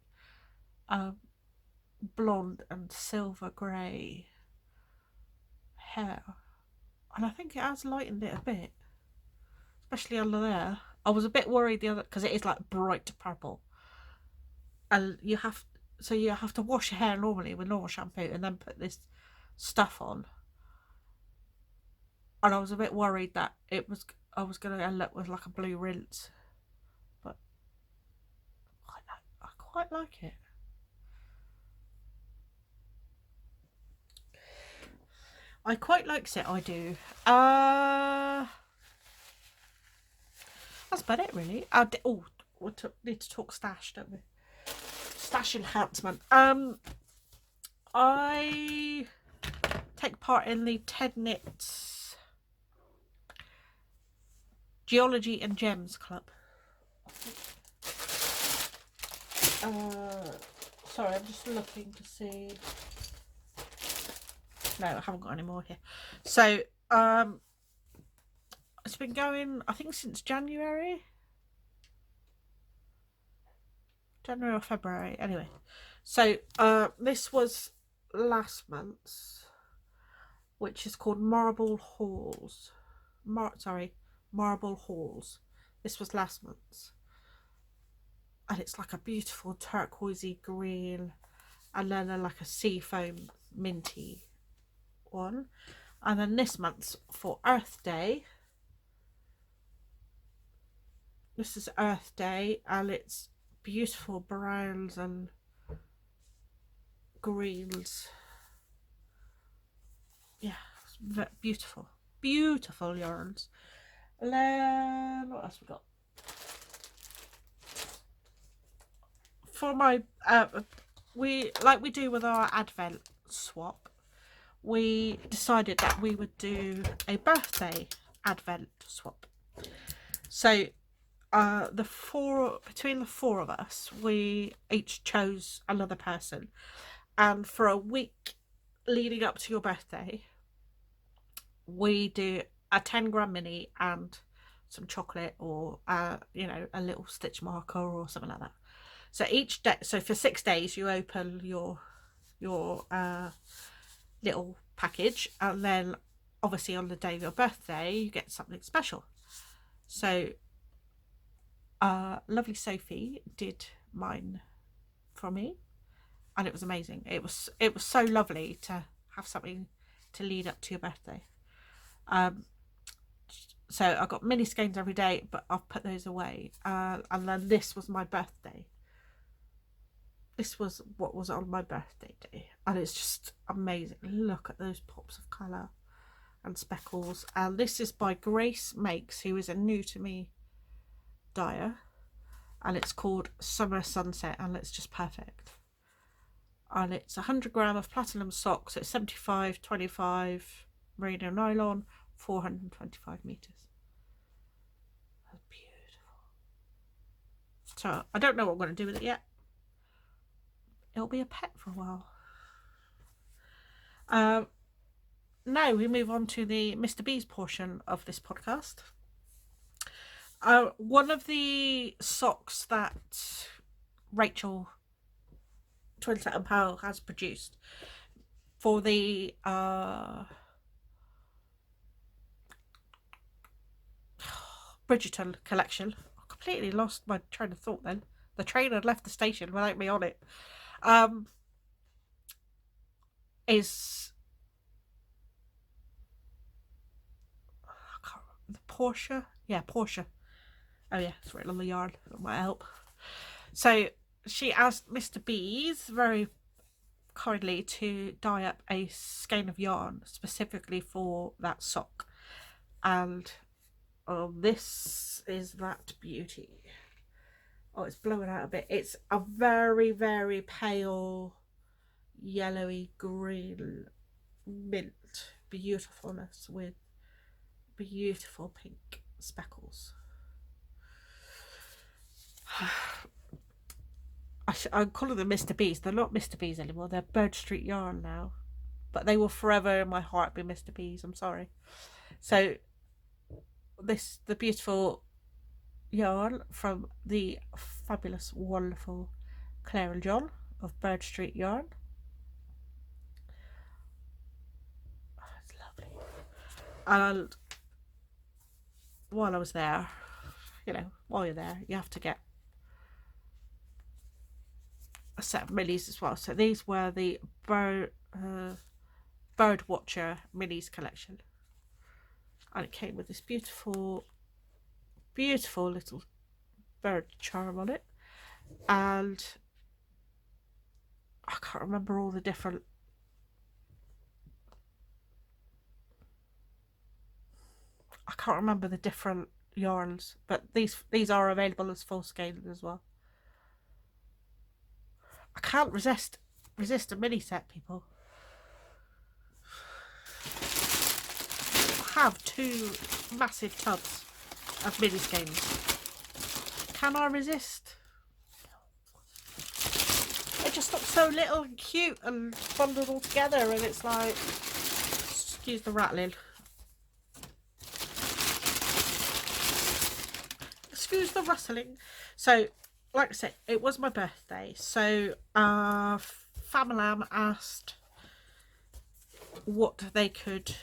blonde and silver grey hair, and I think it has lightened it a bit, especially under there. I was a bit worried the other, because it is like bright purple, and you have to wash your hair normally with normal shampoo and then put this stuff on, and I was a bit worried that I was going to end up with like a blue rinse, but I quite like it. I quite likes it, I do. That's about it, really. We need to talk stash, don't we? Stash enhancement. I take part in the Ted Knits Geology and Gems Club. Sorry, I'm just looking to see. No, I haven't got any more here. So it's been going, I think, since January or February. Anyway, so this was last month's, which is called Marble Halls. Marble Halls. This was last month's, and it's like a beautiful turquoisey green, and then like a seafoam minty one. And then this month's for Earth Day. This is Earth Day, and it's beautiful browns and greens. Yeah, it's beautiful yarns. And then what else we got? For my we do with our Advent swap, we decided that we would do a birthday Advent swap. So between the four of us, we each chose another person, and for a week leading up to your birthday, we do a 10-gram mini and some chocolate, or a little stitch marker or something like that. So each day, so for 6 days, you open your little package, and then obviously on the day of your birthday, you get something special. So lovely Sophie did mine for me, and it was amazing. It was so lovely to have something to lead up to your birthday. So I got mini skeins every day, but I've put those away. And then this was my birthday. This was what was on my birthday day, and it's just amazing. Look at those pops of colour and speckles. And this is by Grace Makes, who is a new to me dyer, and it's called Summer Sunset, and it's just perfect. and it's 100 grams of platinum socks. It's 75/25 merino nylon, 425 meters. That's beautiful. So I don't know what I'm going to do with it yet. It'll be a pet for a while. Now we move on to the Mr. Bees portion of this podcast. One of the socks that Rachel Twinset and Powell has produced for the Bridgerton collection. I completely lost my train of thought then. The train had left the station without me on it. Is the Portia? Yeah, Portia. Oh yeah, it's written on the yarn. That might help. So she asked Mr. Bees very kindly to dye up a skein of yarn specifically for that sock, and this is that beauty. Oh, it's blowing out a bit. It's a very, very pale yellowy green mint beautifulness with beautiful pink speckles. I'm calling them Mr. Bees. They're not Mr. Bees anymore. They're Bird Street Yarn now. But they will forever in my heart be Mr. Bees. I'm sorry. So the beautiful yarn from the fabulous, wonderful Claire and John of Bird Street Yarn. Oh, it's lovely. And while I was there, while you're there, you have to get a set of minis as well. So these were the Bird Watcher minis collection, and it came with this beautiful little bird charm on it, and I can't remember all the different yarns, but these are available as full scale as well. I can't resist a mini set, people. I have 2 massive tubs of mini skeins. Can I resist? It just looks so little and cute and bundled all together, and it's like, excuse the rattling. Excuse the rustling. So, like I said, it was my birthday. So, Famalam asked what they could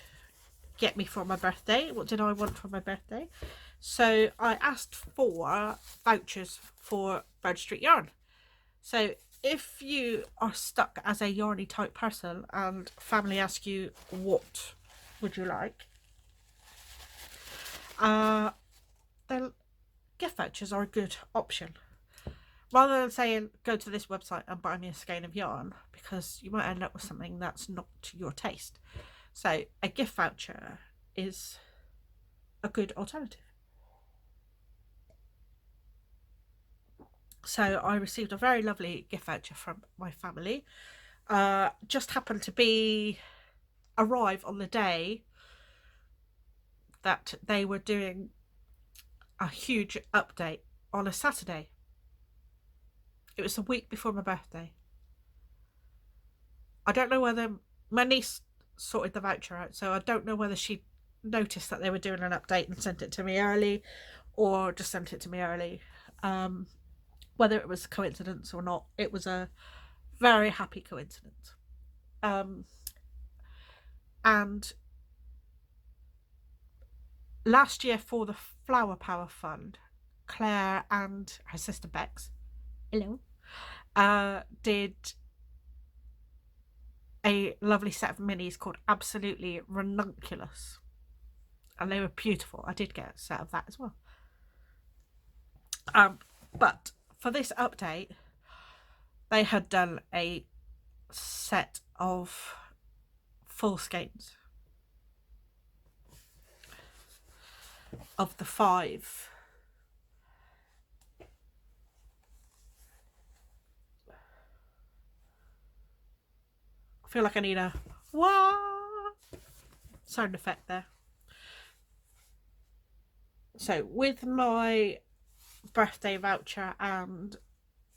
get me for my birthday. What did I want for my birthday? So, I asked for vouchers for Bird Street Yarn. So, if you are stuck as a yarny type person and family ask you what would you like, then gift vouchers are a good option. Rather than saying go to this website and buy me a skein of yarn, because you might end up with something that's not to your taste. So a gift voucher is a good alternative. So I received a very lovely gift voucher from my family. Just happened to arrive on the day that they were doing a huge update on a Saturday. It was a week before my birthday. I don't know whether my niece sorted the voucher out, so I don't know whether she noticed that they were doing an update and sent it to me early, or just sent it to me early. Whether it was a coincidence or not, it was a very happy coincidence. And last year for the Flower Power Fund, Claire and her sister Bex, hello, did a lovely set of minis called Absolutely Ranunculus, and they were beautiful. I did get a set of that as well. But for this update, they had done a set of full skeins of the 5 I feel like I need a wah sound effect there. So with my birthday voucher and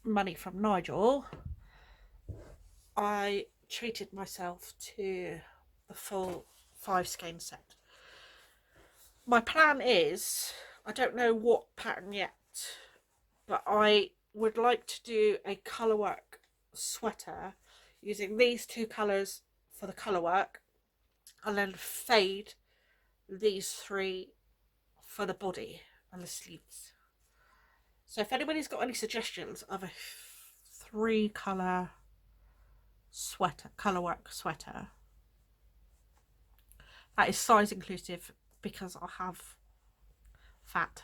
money from Nigel, I treated myself to the full 5 skein set. My plan is, I don't know what pattern yet, but I would like to do a colourwork sweater using these 2 colours for the colourwork, and then fade these 3 for the body and the sleeves. So if anybody's got any suggestions of a 3 colour sweater, colourwork sweater, that is size inclusive, because I have fat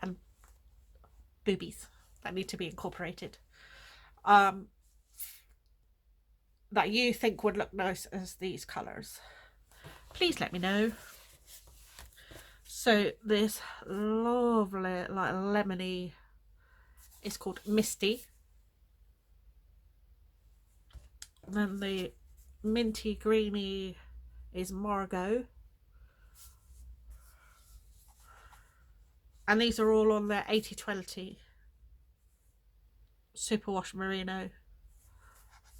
and boobies that need to be incorporated, that you think would look nice as these colours, please let me know. So this lovely, like, lemony is called Misty. Then the minty greeny is Margot. And these are all on their 80/20 superwash merino.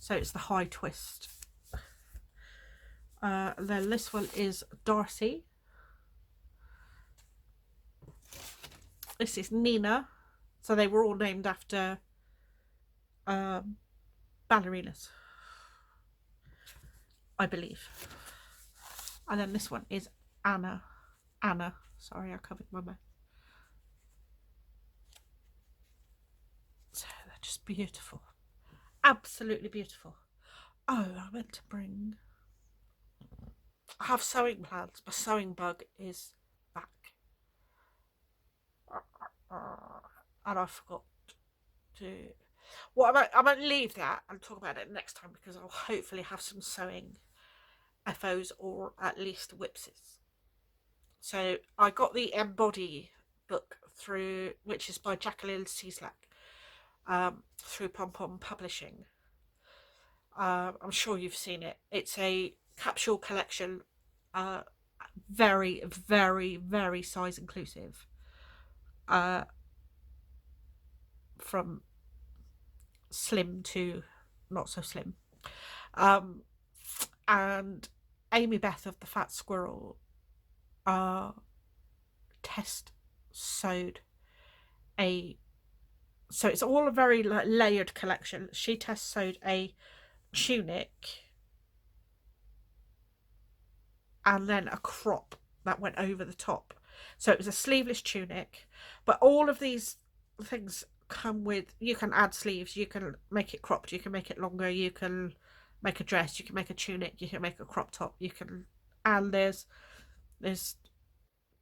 So it's the high twist. Then this one is Darcy. This is Nina. So they were all named after ballerinas, I believe. And then this one is Anna. Sorry, I covered my mouth. So they're just beautiful. Absolutely beautiful. Oh, I meant to bring... I have sewing plans. My sewing bug is back. And I forgot to... Well, I might leave that and talk about it next time, because I'll hopefully have some sewing FOs, or at least whipses. So I got the Embody book through, which is by Jacqueline Cieslak, through Pom Pom Publishing. I'm sure you've seen it. It's a capsule collection, very, very, very size inclusive, from slim to not so slim. And Amy Beth of the Fat Squirrel test sewed so it's all a very, like, layered collection. She test sewed a tunic and then a crop that went over the top. So it was a sleeveless tunic, but all of these things come with, you can add sleeves, you can make it cropped, you can make it longer, you can make a dress, you can make a tunic, you can make a crop top, you can... And there's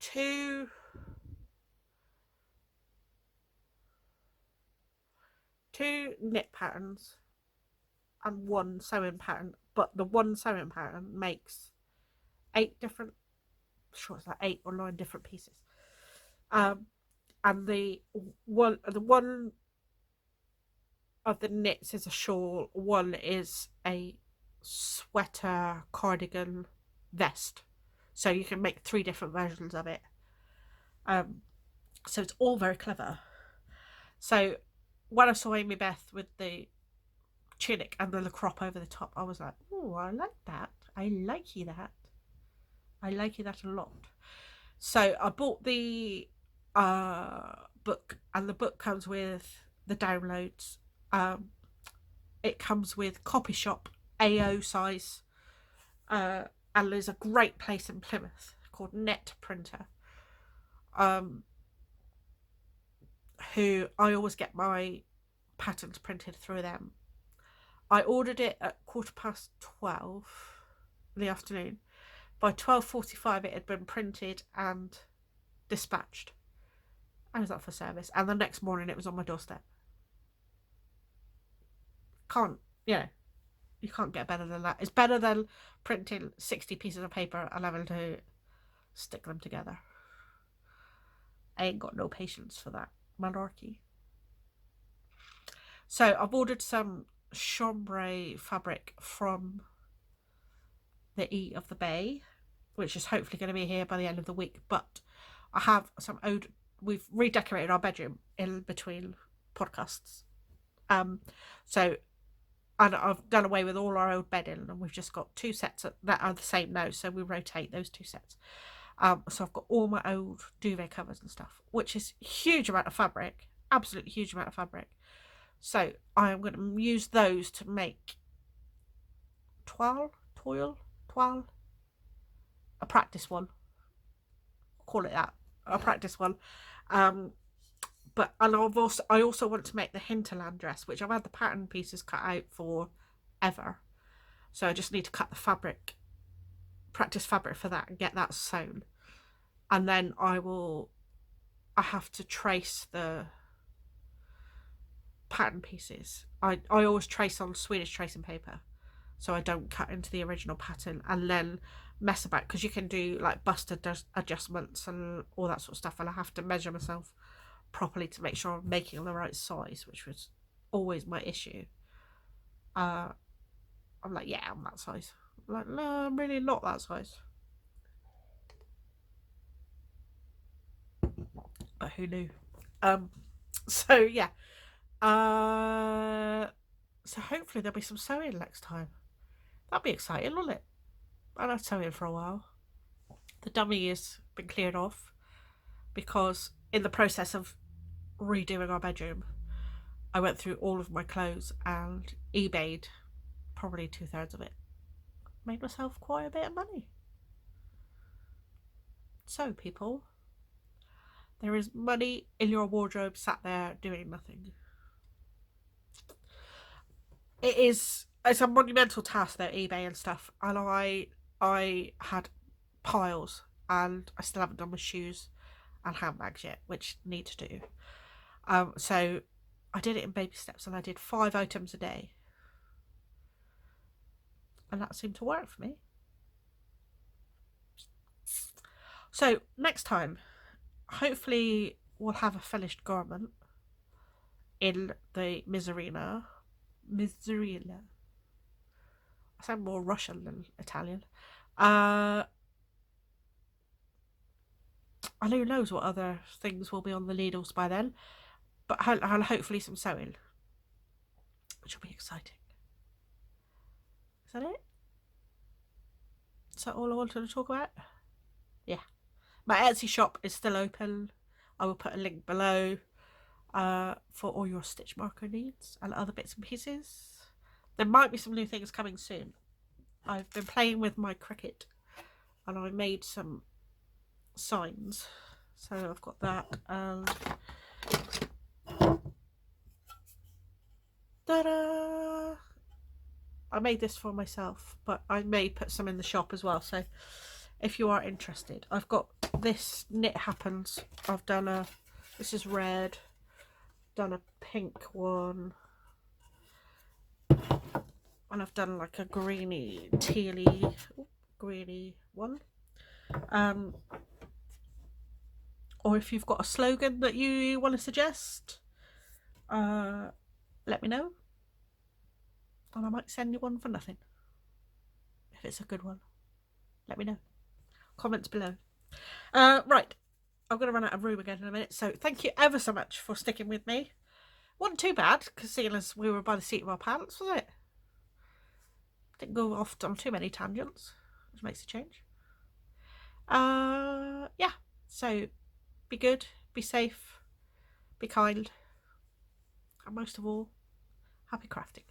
2 knit patterns and 1 sewing pattern, but the 1 sewing pattern makes 8 different, I'm sure it's like 8 or 9 different pieces. And the one of the knits is a shawl, 1 is a sweater, cardigan, vest. So you can make 3 different versions of it. So it's all very clever. So when I saw Amy Beth with the tunic and the crop over the top, I was like, oh, I like that. I like you that. I like you that a lot. So I bought the book, and the book comes with the downloads. It comes with copy shop AO size, and there's a great place in Plymouth called Net Printer, who I always get my patterns printed through them. I ordered it at 12:15 in the afternoon. By 12:45 it had been printed and dispatched. I was up for service, and the next morning it was on my doorstep. You can't get better than that. It's better than printing 60 pieces of paper and having to stick them together. I ain't got no patience for that malarkey. So I've ordered some chambray fabric from the E of the Bay, which is hopefully going to be here by the end of the week. But I have some old. We've redecorated our bedroom in between podcasts. So and I've done away with all our old bedding, and we've just got 2 sets that are the same now. So we rotate those 2 sets. So I've got all my old duvet covers and stuff, which is a huge amount of fabric, absolutely huge amount of fabric. So I am going to use those to make toile, a practice one. Call it that, a practice one. But and I also want to make the hinterland dress, which I've had the pattern pieces cut out for ever. So I just need to cut the fabric, practice fabric for that, and get that sewn. And then I have to trace the pattern pieces. I always trace on Swedish tracing paper, so I don't cut into the original pattern and then mess about, because you can do like bust adjustments and all that sort of stuff, and I have to measure myself properly to make sure I'm making the right size, which was always my issue. I'm like, yeah, I'm that size. I'm like, no, I'm really not that size. But who knew? So yeah. So hopefully there'll be some sewing next time. That'd be exciting, wouldn't it? I have sewing for a while. The dummy has been cleared off because in the process of redoing our bedroom, I went through all of my clothes and eBayed probably 2/3 of it. Made myself quite a bit of money. So people, there is money in your wardrobe sat there doing nothing. It's a monumental task though, eBay and stuff, and I had piles, and I still haven't done my shoes and handbags yet, which need to do. So I did it in baby steps, and I did 5 items a day, and that seemed to work for me. So next time, hopefully we'll have a finished garment in the Miserina. I sound more Russian than Italian. And who knows what other things will be on the needles by then. But and hopefully some sewing, which will be exciting. Is that it? Is that all I wanted to talk about? Yeah. My Etsy shop is still open. I will put a link below for all your stitch marker needs and other bits and pieces. There might be some new things coming soon. I've been playing with my Cricut, and I made some signs. So I've got that, and ta-da! I made this for myself, but I may put some in the shop as well. So if you are interested, I've got this Knit Happens. I've done this is red, done a pink one, and I've done like a greeny, tealy, greeny one. Or if you've got a slogan that you want to suggest, let me know, and I might send you one for nothing. If it's a good one, let me know. Comments below. Right, I'm going to run out of room again in a minute, so thank you ever so much for sticking with me. Wasn't too bad, because seeing as we were by the seat of our pants, was it? Didn't go off on too many tangents, which makes a change. Yeah, so be good, be safe, be kind, and most of all, happy crafting.